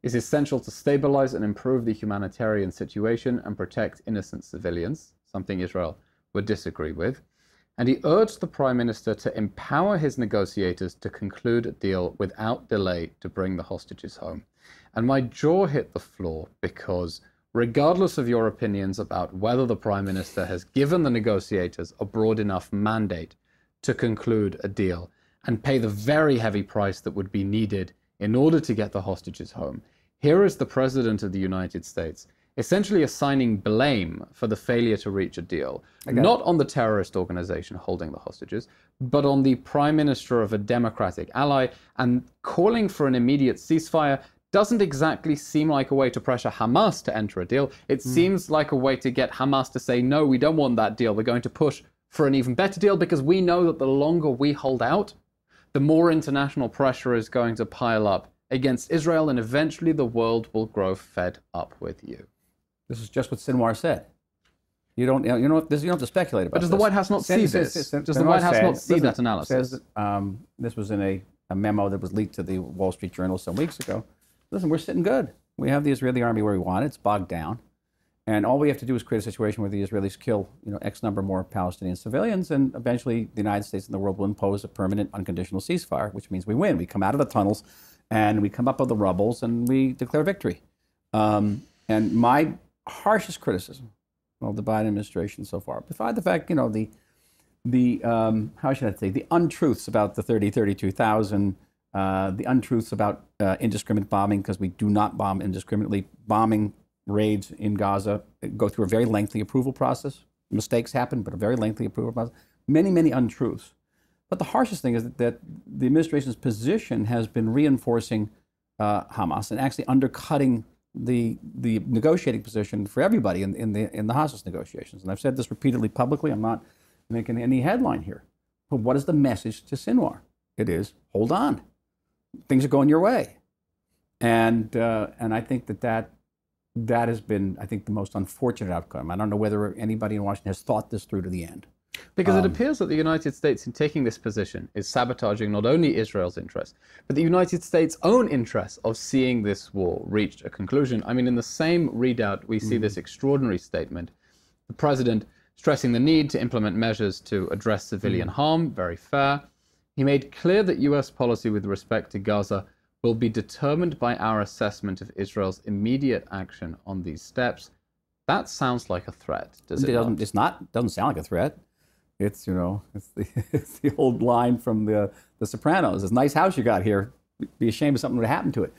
Speaker 6: is essential to stabilize and improve the humanitarian situation and protect innocent civilians, something Israel would disagree with. And he urged the Prime Minister to empower his negotiators to conclude a deal without delay to bring the hostages home. And my jaw hit the floor because regardless of your opinions about whether the Prime Minister has given the negotiators a broad enough mandate to conclude a deal and pay the very heavy price that would be needed in order to get the hostages home, here is the President of the United States essentially assigning blame for the failure to reach a deal, not on the terrorist organization holding the hostages, but on the Prime Minister of a democratic ally, and calling for an immediate ceasefire doesn't exactly seem like a way to pressure Hamas to enter a deal. It seems like a way to get Hamas to say, no, we don't want that deal. We're going to push for an even better deal because we know that the longer we hold out, the more international pressure is going to pile up against Israel, and eventually the world will grow fed up with you.
Speaker 1: This is just what Sinwar said. You don't have to speculate about
Speaker 6: But does the White House not see this? Does the White House not see that analysis?
Speaker 1: Says, this was in a memo that was leaked to the Wall Street Journal some weeks ago. Listen, we're sitting good. We have the Israeli army where we want it. It's bogged down. And all we have to do is create a situation where the Israelis kill, X number more Palestinian civilians, and eventually the United States and the world will impose a permanent unconditional ceasefire, which means we win. We come out of the tunnels, and we come up of the rubbles, and we declare victory. And my harshest criticism of the Biden administration so far, besides the fact, the how should I say, the untruths about the 32,000, the untruths about indiscriminate bombing, because we do not bomb indiscriminately, bombing raids in Gaza go through a very lengthy approval process. Mistakes happen, but a very lengthy approval process. Many, many untruths. But the harshest thing is that the administration's position has been reinforcing Hamas and actually undercutting the negotiating position for everybody in the hostage negotiations. And I've said this repeatedly publicly. I'm not making any headline here. But what is the message to Sinwar? It is, hold on. Things are going your way. And I think that has been, I think, the most unfortunate outcome. I don't know whether anybody in Washington has thought this through to the end.
Speaker 6: Because it appears that the United States, in taking this position, is sabotaging not only Israel's interests, but the United States' own interests of seeing this war reach a conclusion. I mean, in the same readout, we see this extraordinary statement. The president stressing the need to implement measures to address civilian harm, very fair. He made clear that U.S. policy with respect to Gaza will be determined by our assessment of Israel's immediate action on these steps. That sounds like a threat, does it not?
Speaker 1: It's not. It doesn't sound like a threat. It's, it's the old line from the Sopranos. It's a nice house you got here. Be ashamed if something would happen to it.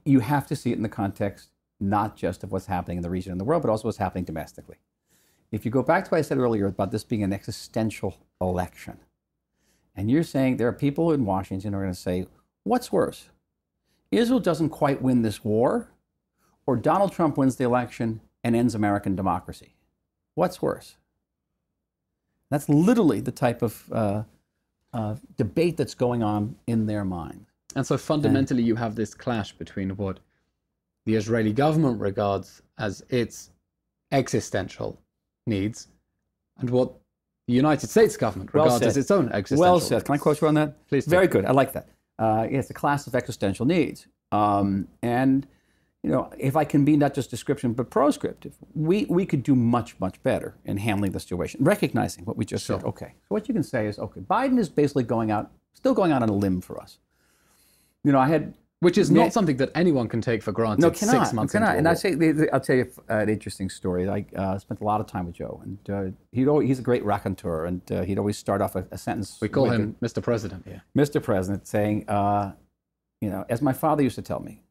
Speaker 1: You have to see it in the context, not just of what's happening in the region and the world, but also what's happening domestically. If you go back to what I said earlier about this being an existential election, and you're saying there are people in Washington who are going to say, what's worse? Israel doesn't quite win this war, or Donald Trump wins the election and ends American democracy. What's worse? That's literally the type of debate that's going on in their mind.
Speaker 6: And so fundamentally, you have this clash between what the Israeli government regards as its existential needs and what the United States government regards as its own existential
Speaker 1: Well
Speaker 6: needs.
Speaker 1: said. Can I quote you on that?
Speaker 6: Please do.
Speaker 1: Very good. I like that. It's a class of existential needs. And if I can be not just description but proscriptive, we could do much, much better in handling the situation, recognizing what we just said. Okay, so what you can say is, okay, Biden is basically still going out on a limb for us.
Speaker 6: Which is not something that anyone can take for granted.
Speaker 1: No, cannot.
Speaker 6: 6 months
Speaker 1: Cannot.
Speaker 6: into a
Speaker 1: And
Speaker 6: war.
Speaker 1: I'll tell you an interesting story. I spent a lot of time with Joe, and he's a great raconteur, and he'd always start off a sentence.
Speaker 6: We call him Mr. President here.
Speaker 1: Mr. President, saying, as my father used to tell me.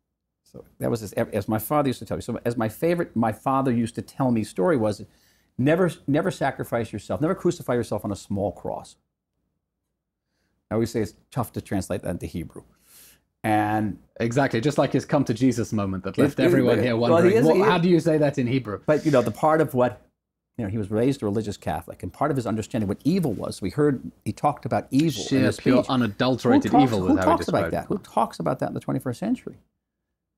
Speaker 1: So that was as my father used to tell me. So as my father used to tell me story was, never sacrifice yourself, never crucify yourself on a small cross. I always say it's tough to translate that into Hebrew. And
Speaker 6: exactly, just like his come to Jesus moment that left everyone here wondering, how do you say that in Hebrew?
Speaker 1: But the part of what, he was raised a religious Catholic, and part of his understanding what evil was, he talked about evil in his
Speaker 6: pure,
Speaker 1: speech.
Speaker 6: unadulterated evil was how he described it.
Speaker 1: Who talks about that in the 21st century?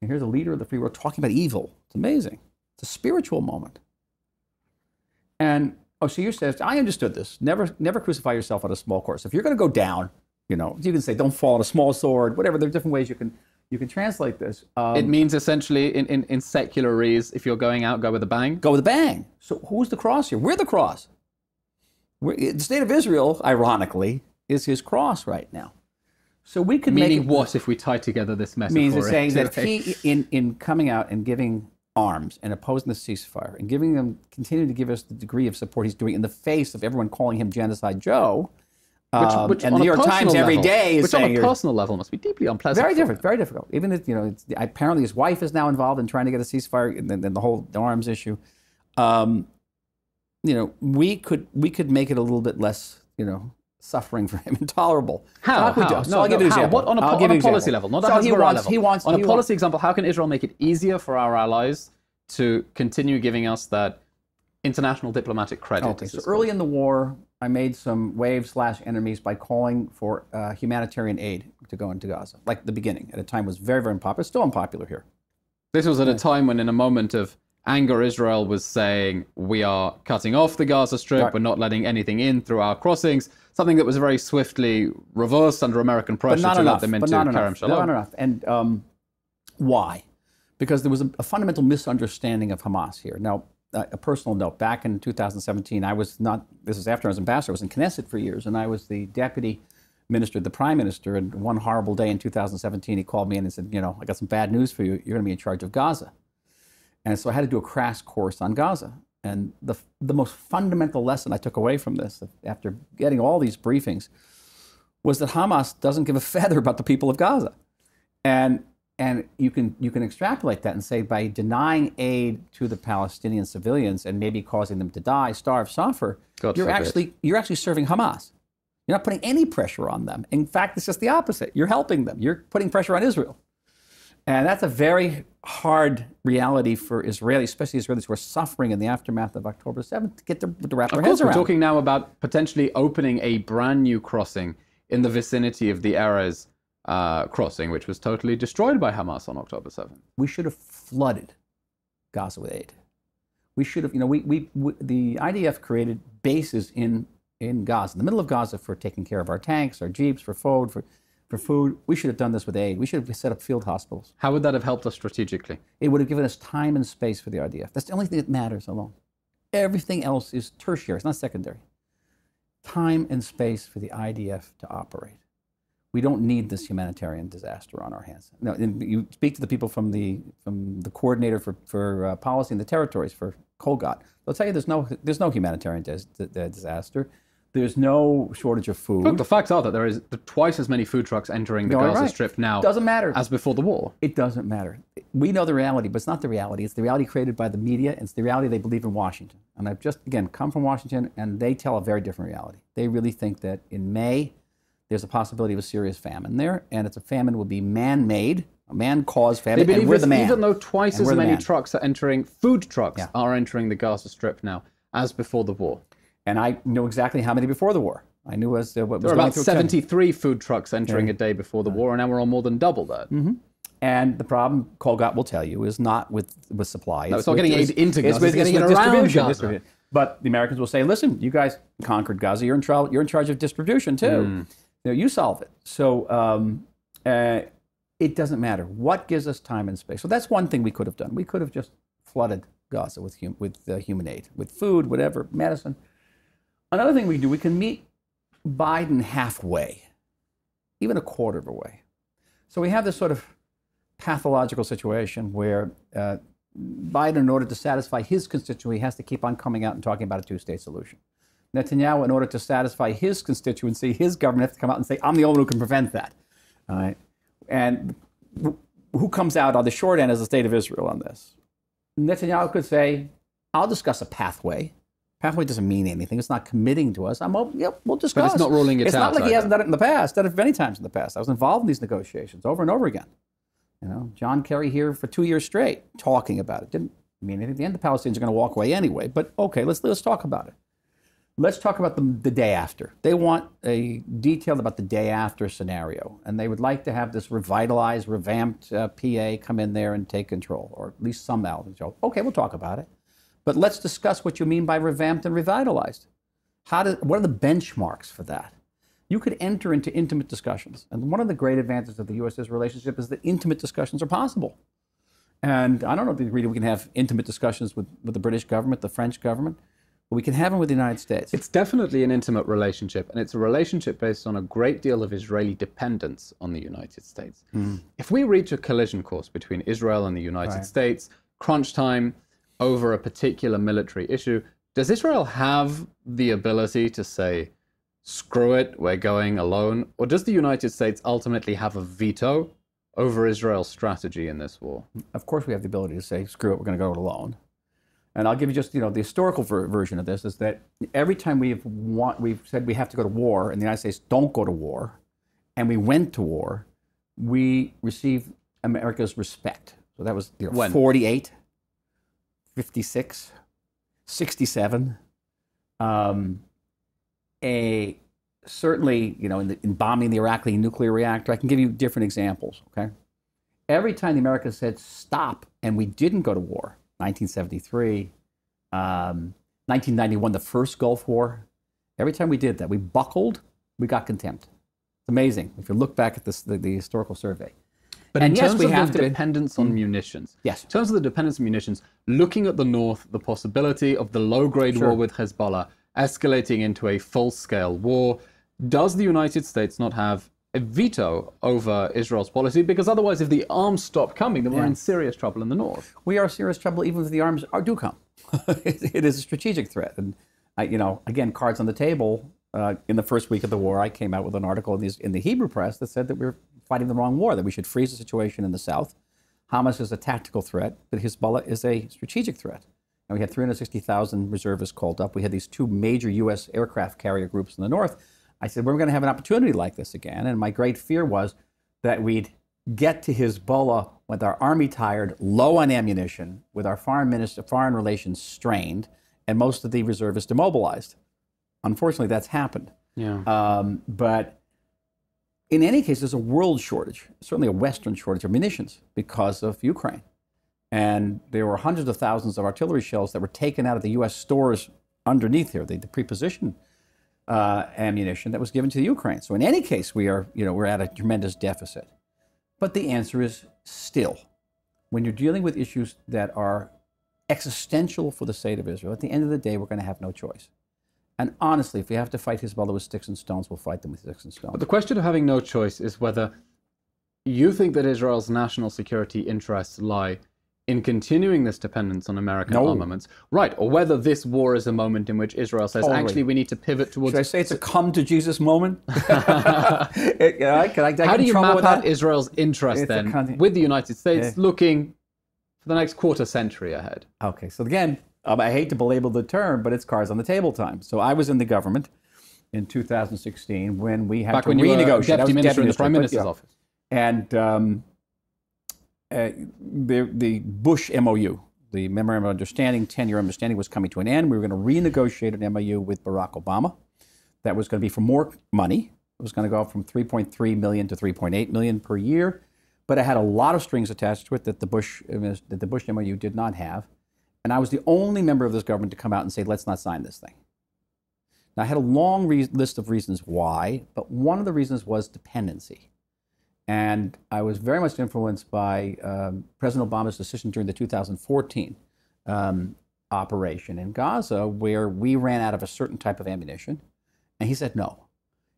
Speaker 1: And here's a leader of the free world talking about evil. It's amazing. It's a spiritual moment. And, so you said, I understood this. Never crucify yourself on a small cross. If you're going to go down, you can say, don't fall on a small sword, whatever. There are different ways you can translate this.
Speaker 6: It means essentially, in secularese, if you're going out, go with a bang?
Speaker 1: Go with a bang. So who's the cross here? We're the cross. The state of Israel, ironically, is his cross right now. So we could
Speaker 6: Meaning what if we tie together this metaphor?
Speaker 1: Means it's saying that he, in coming out and giving arms and opposing the ceasefire and continuing to give us the degree of support he's doing in the face of everyone calling him Genocide Joe,
Speaker 6: which
Speaker 1: and the New York Times every day is saying...
Speaker 6: Which on a personal level must be deeply unpleasant.
Speaker 1: Very difficult. Even if, apparently his wife is now involved in trying to get a ceasefire, and then the whole arms issue. We could make it a little bit less, suffering for him, intolerable.
Speaker 6: How?
Speaker 1: So I'll give you an example.
Speaker 6: What on a policy level, not a Hezbollah level. On a policy example, how can Israel make it easier for our allies to continue giving us that international diplomatic credit?
Speaker 1: Okay, so early in the war, I made some waves/enemies by calling for humanitarian aid to go into Gaza, like the beginning. At a time was very, very unpopular. Still unpopular here.
Speaker 6: This was at a time when, in a moment of anger, Israel was saying, we are cutting off the Gaza Strip,
Speaker 1: right.
Speaker 6: We're not letting anything in through our crossings, something that was very swiftly reversed under American pressure to let them into Kerem Shalom.
Speaker 1: Not enough. And why? Because there was a fundamental misunderstanding of Hamas here. Now, a personal note, back in 2017, this is after I was ambassador, I was in Knesset for years, and I was the deputy minister, the prime minister, and one horrible day in 2017, he called me in and said, I got some bad news for you. You're going to be in charge of Gaza. And so I had to do a crash course on Gaza. And the most fundamental lesson I took away from this, after getting all these briefings, was that Hamas doesn't give a feather about the people of Gaza. And And you can extrapolate that and say by denying aid to the Palestinian civilians and maybe causing them to die, starve, suffer, you're actually serving Hamas. You're not putting any pressure on them. In fact, it's just the opposite. You're helping them. You're putting pressure on Israel. And that's a very hard reality for Israelis, especially Israelis who are suffering in the aftermath of October 7th, to get to wrap their heads around.
Speaker 6: We're talking now about potentially opening a brand new crossing in the vicinity of the Erez crossing, which was totally destroyed by Hamas on October 7th.
Speaker 1: We should have flooded Gaza with aid. We should have, the IDF created bases in Gaza, in the middle of Gaza, for taking care of our tanks, our jeeps, for food, for food. We should have done this with aid. We should have set up field hospitals.
Speaker 6: How would that have helped us strategically?
Speaker 1: It would have given us time and space for the IDF. That's the only thing that matters alone. Everything else is tertiary, it's not secondary. Time and space for the IDF to operate. We don't need this humanitarian disaster on our hands. No, and you speak to the people from the coordinator for policy in the territories for Kolgat. They'll tell you there's no humanitarian disaster. There's no shortage of food.
Speaker 6: Look, the facts are that there is twice as many food trucks entering the Gaza Strip now
Speaker 1: doesn't matter.
Speaker 6: As before the war.
Speaker 1: It doesn't matter. We know the reality, but it's not the reality. It's the reality created by the media, and it's the reality they believe in Washington. And I've just, again, come from Washington, and they tell a very different reality. They really think that in May, there's a possibility of a serious famine there, and it's a famine will be man-made, a man-caused famine, and we're the man.
Speaker 6: Even though twice as many trucks are entering, food trucks are entering the Gaza Strip now as before the war.
Speaker 1: And I know exactly how many before the war. I knew what was
Speaker 6: there
Speaker 1: going
Speaker 6: were about 73 food trucks entering a day before the war, and now we're on more than double that.
Speaker 1: Mm-hmm. And the problem, Kolgat will tell you, is not with supply.
Speaker 6: No, it's not getting aid into Gaza. It's getting it around Gaza.
Speaker 1: But the Americans will say, listen, you guys conquered Gaza. You're in charge of distribution, too. You solve it. So it doesn't matter. What gives us time and space? So that's one thing we could have done. We could have just flooded Gaza with human aid, with food, whatever, medicine. Another thing we do, we can meet Biden halfway, even a quarter of a way. So we have this sort of pathological situation where Biden, in order to satisfy his constituency, has to keep on coming out and talking about a two-state solution. Netanyahu, in order to satisfy his constituency, his government has to come out and say, I'm the only one who can prevent that. All right? And who comes out on the short end is the state of Israel on this? Netanyahu could say, I'll discuss a pathway. Pathway doesn't mean anything. It's not committing to us. We'll discuss.
Speaker 6: But it's not ruling it out.
Speaker 1: It's not like he hasn't done it in the past. Done it many times in the past. I was involved in these negotiations over and over again. John Kerry here for 2 years straight talking about it. Didn't mean anything. At the end, the Palestinians are going to walk away anyway. But okay, let's talk about it. Let's talk about the day after. They want a detail about the day after scenario, and they would like to have this revitalized, revamped PA come in there and take control, or at least some element of control. Okay, we'll talk about it. But let's discuss what you mean by revamped and revitalized. What are the benchmarks for that? You could enter into intimate discussions. And one of the great advantages of the U.S.'s relationship is that intimate discussions are possible. And I don't know if you agree that we can have intimate discussions with the British government, the French government, but we can have them with the United States.
Speaker 6: It's definitely an intimate relationship, and it's a relationship based on a great deal of Israeli dependence on the United States. If we reach a collision course between Israel and the United States, crunch time, over a particular military issue, does Israel have the ability to say, screw it, we're going alone? Or does the United States ultimately have a veto over Israel's strategy in this war?
Speaker 1: Of course we have the ability to say, screw it, we're going to go it alone. And I'll give you just, the historical version of this is that every time we've said we have to go to war, and the United States don't go to war, and we went to war, we received America's respect. So that was 48. 56, 67, certainly, in bombing the Iraqi nuclear reactor. I can give you different examples, okay? Every time the Americans said stop and we didn't go to war, 1973, 1991, the first Gulf War, every time we did that, we buckled, we got contempt. It's amazing if you look back at the historical survey.
Speaker 6: But in terms of the dependence on munitions, in terms of the dependence on munitions, looking at the north, the possibility of the low-grade war with Hezbollah escalating into a full-scale war, does the United States not have a veto over Israel's policy? Because otherwise, if the arms stop coming, then we're in serious trouble in the north.
Speaker 1: We are in serious trouble even if the arms do come. It is a strategic threat. And, again, cards on the table. In the first week of the war, I came out with an article in the Hebrew press that said that we're fighting the wrong war, that we should freeze the situation in the south. Hamas is a tactical threat, but Hezbollah is a strategic threat. And we had 360,000 reservists called up. We had these two major U.S. aircraft carrier groups in the north. I said, we're going to have an opportunity like this again. And my great fear was that we'd get to Hezbollah with our army tired, low on ammunition, with our foreign relations strained, and most of the reservists demobilized. Unfortunately, that's happened.
Speaker 6: Yeah.
Speaker 1: But in any case, there's a world shortage, certainly a Western shortage of munitions because of Ukraine. And there were hundreds of thousands of artillery shells that were taken out of the U.S. stores underneath here, the prepositioned ammunition that was given to the Ukraine. So in any case, we're at a tremendous deficit. But the answer is still, when you're dealing with issues that are existential for the state of Israel, at the end of the day, we're going to have no choice. And honestly, if we have to fight Hezbollah with sticks and stones, we'll fight them with sticks and stones.
Speaker 6: But the question of having no choice is whether you think that Israel's national security interests lie in continuing this dependence on American armaments, right? Or whether this war is a moment in which Israel says, actually, we need to pivot towards...
Speaker 1: Should I say it's a come to Jesus moment?
Speaker 6: How do you map out Israel's interest then with the United States looking for the next quarter century ahead?
Speaker 1: Okay, so again, I hate to belabor the term, but it's cards on the table time. So I was in the government in 2016 when we had to renegotiate.
Speaker 6: You were deputy minister in the Prime Minister's office.
Speaker 1: And the Bush MOU, the Memorandum of Understanding, 10-year understanding, was coming to an end. We were going to renegotiate an MOU with Barack Obama that was going to be for more money. It was going to go up from $3.3 million to $3.8 million per year, but it had a lot of strings attached to it that the Bush MOU did not have. And I was the only member of this government to come out and say, let's not sign this thing. Now, I had a long list of reasons why, but one of the reasons was dependency. And I was very much influenced by President Obama's decision during the 2014 operation in Gaza, where we ran out of a certain type of ammunition. And he said no.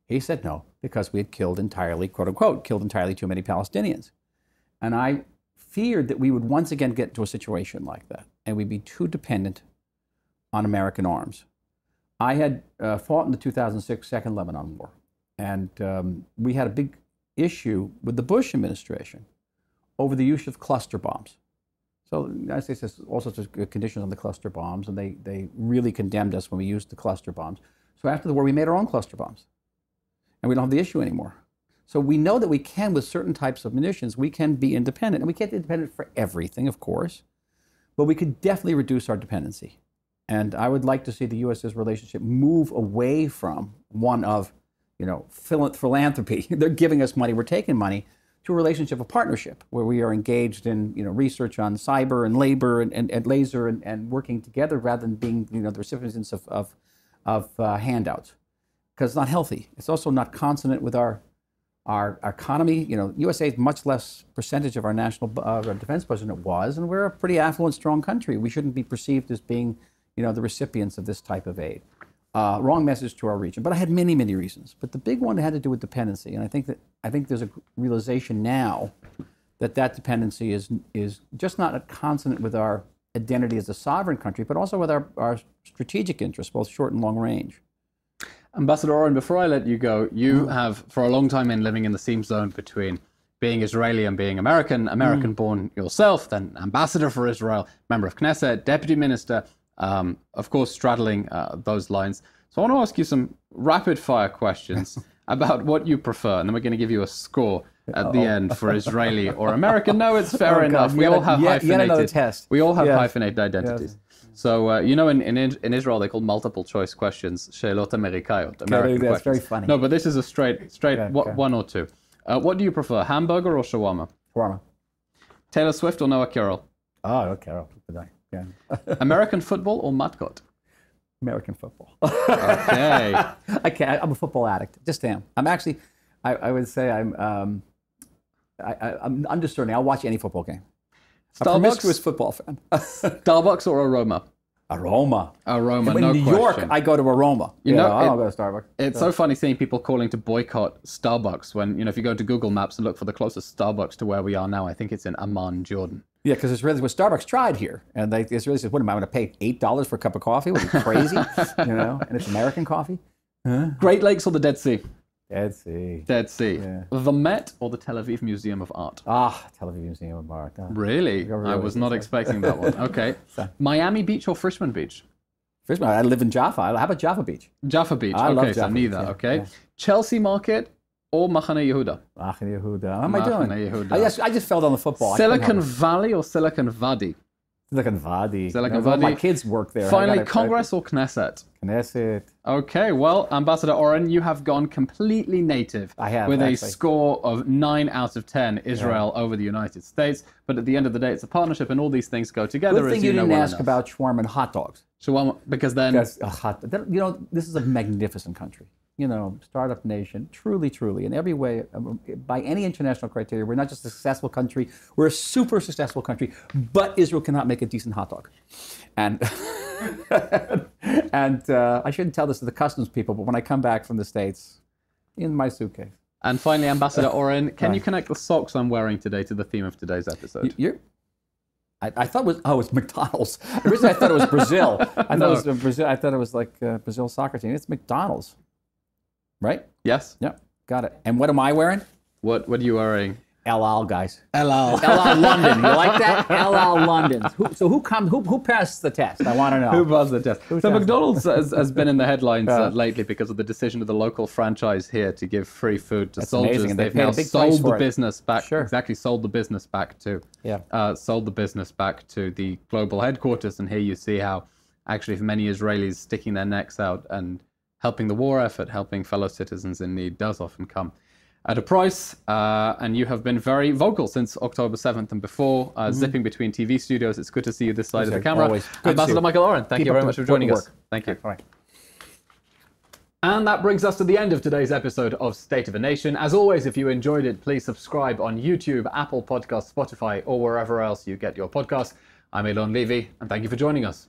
Speaker 1: He said no because we had killed entirely, quote unquote, killed entirely too many Palestinians. And I feared that we would once again get into a situation like that, and we'd be too dependent on American arms. I had fought in the 2006 Second Lebanon War, and we had a big issue with the Bush administration over the use of cluster bombs. So the United States has all sorts of conditions on the cluster bombs, and they really condemned us when we used the cluster bombs. So after the war, we made our own cluster bombs, and we don't have the issue anymore. So we know that we can, with certain types of munitions, we can be independent. And we can't be independent for everything, of course, but we could definitely reduce our dependency. And I would like to see the U.S.'s relationship move away from one of, philanthropy. They're giving us money, we're taking money, to a relationship of partnership where we are engaged in, research on cyber and labor and laser and working together rather than being, the recipients of handouts. Because it's not healthy. It's also not consonant with our economy. USA is much less percentage of our national defense budget than it was, and we're a pretty affluent, strong country. We shouldn't be perceived as being, the recipients of this type of aid. Wrong message to our region. But I had many, many reasons. But the big one had to do with dependency, and I think there's a realization now that dependency is just not consonant with our identity as a sovereign country, but also with our strategic interests, both short and long range.
Speaker 6: Ambassador Oren, before I let you go, you have for a long time been living in the seam zone between being Israeli and being American-born yourself, then ambassador for Israel, member of Knesset, deputy minister, of course straddling those lines. So I want to ask you some rapid-fire questions about what you prefer, and then we're going to give you a score at the end for Israeli or American. No, it's fair enough. We all have hyphenated identities. Yes. So, in Israel, they call multiple choice questions She'elot Amerikayot, American questions.
Speaker 1: That's very funny.
Speaker 6: No, but this is a straight one or two. What do you prefer, hamburger or shawarma?
Speaker 1: Shawarma.
Speaker 6: Taylor Swift or Noah Carroll?
Speaker 1: Oh, Noah Carroll. Yeah.
Speaker 6: American football or matkot?
Speaker 1: American football.
Speaker 6: Okay.
Speaker 1: I'm a football addict. Just am. I'm actually, I would say I'm undiscerning. I'll watch any football game. A promiscuous football fan.
Speaker 6: Starbucks or Aroma?
Speaker 1: Aroma.
Speaker 6: Aroma,
Speaker 1: in
Speaker 6: no
Speaker 1: New
Speaker 6: question.
Speaker 1: York, I go to Aroma. I don't go to Starbucks.
Speaker 6: It's so funny seeing people calling to boycott Starbucks when, if you go to Google Maps and look for the closest Starbucks to where we are now, I think it's in Amman, Jordan.
Speaker 1: Yeah, because Israelis, what Starbucks tried here, and the Israelis said, what am I going to pay $8 for a cup of coffee? What are you crazy? And it's American coffee.
Speaker 6: Great Lakes or the Dead Sea?
Speaker 1: Dead Sea.
Speaker 6: Dead Sea.
Speaker 1: Yeah.
Speaker 6: The Met or the Tel Aviv Museum of Art?
Speaker 1: Tel Aviv Museum of Art.
Speaker 6: Really? I was not expecting that one. Okay. Miami Beach or Frishman Beach?
Speaker 1: First of all, I live in Jaffa. How about Jaffa Beach?
Speaker 6: Jaffa Beach.
Speaker 1: I love
Speaker 6: so
Speaker 1: Jaffa
Speaker 6: neither.
Speaker 1: Beach, yeah,
Speaker 6: Okay.
Speaker 1: yeah.
Speaker 6: Chelsea Market or Machane Yehuda?
Speaker 1: Machane Yehuda. How am I doing?
Speaker 6: Machane Yehuda.
Speaker 1: I just fell down the football.
Speaker 6: Silicon Valley or Silicon Valley?
Speaker 1: Silicon Valley.
Speaker 6: Silicon
Speaker 1: Valley.
Speaker 6: Valley.
Speaker 1: My kids work there.
Speaker 6: Finally, Congress or Knesset?
Speaker 1: Knesset.
Speaker 6: Okay, well, Ambassador Oren, you have gone completely native.
Speaker 1: I have,
Speaker 6: with
Speaker 1: actually.
Speaker 6: a score of 9 out of 10 Israel over the United States. But at the end of the day, it's a partnership, and all these things go together.
Speaker 1: Good thing you didn't ask about shawarma and hot dogs.
Speaker 6: Shawarma, because then...
Speaker 1: This is a magnificent country. Startup nation, truly, truly, in every way, by any international criteria. We're not just a successful country, we're a super successful country, but Israel cannot make a decent hot dog. And I shouldn't tell this to the customs people, but when I come back from the States, in my suitcase.
Speaker 6: And finally, Ambassador Oren, can you connect the socks I'm wearing today to the theme of today's episode?
Speaker 1: I thought it was, it's McDonald's. Originally, I thought it was Brazil. I thought it was like Brazil soccer team. It's McDonald's. Right?
Speaker 6: Yes.
Speaker 1: Yeah, got it. And what am I wearing?
Speaker 6: What are you wearing?
Speaker 1: El Al, guys.
Speaker 6: El Al.
Speaker 1: El Al London. You like that? El Al London. Who passed the test? I want to know.
Speaker 6: Who passed the test? So McDonald's has been in the headlines lately because of the decision of the local franchise here to give free food to soldiers.
Speaker 1: Amazing.
Speaker 6: They've now sold the business back.
Speaker 1: Sure.
Speaker 6: Exactly, sold the business back to.
Speaker 1: Yeah.
Speaker 6: Sold the business back to the global headquarters, and here you see how, actually, for many Israelis, sticking their necks out and helping the war effort, helping fellow citizens in need does often come at a price. And you have been very vocal since October 7th and before, zipping between TV studios. It's good to see you this side of the camera.
Speaker 1: Always. Good
Speaker 6: Ambassador Michael Oren, thank you very much for joining us. Thank you.
Speaker 1: All right.
Speaker 6: And that brings us to the end of today's episode of State of a Nation. As always, if you enjoyed it, please subscribe on YouTube, Apple Podcasts, Spotify, or wherever else you get your podcasts. I'm Levy, and thank you for joining us.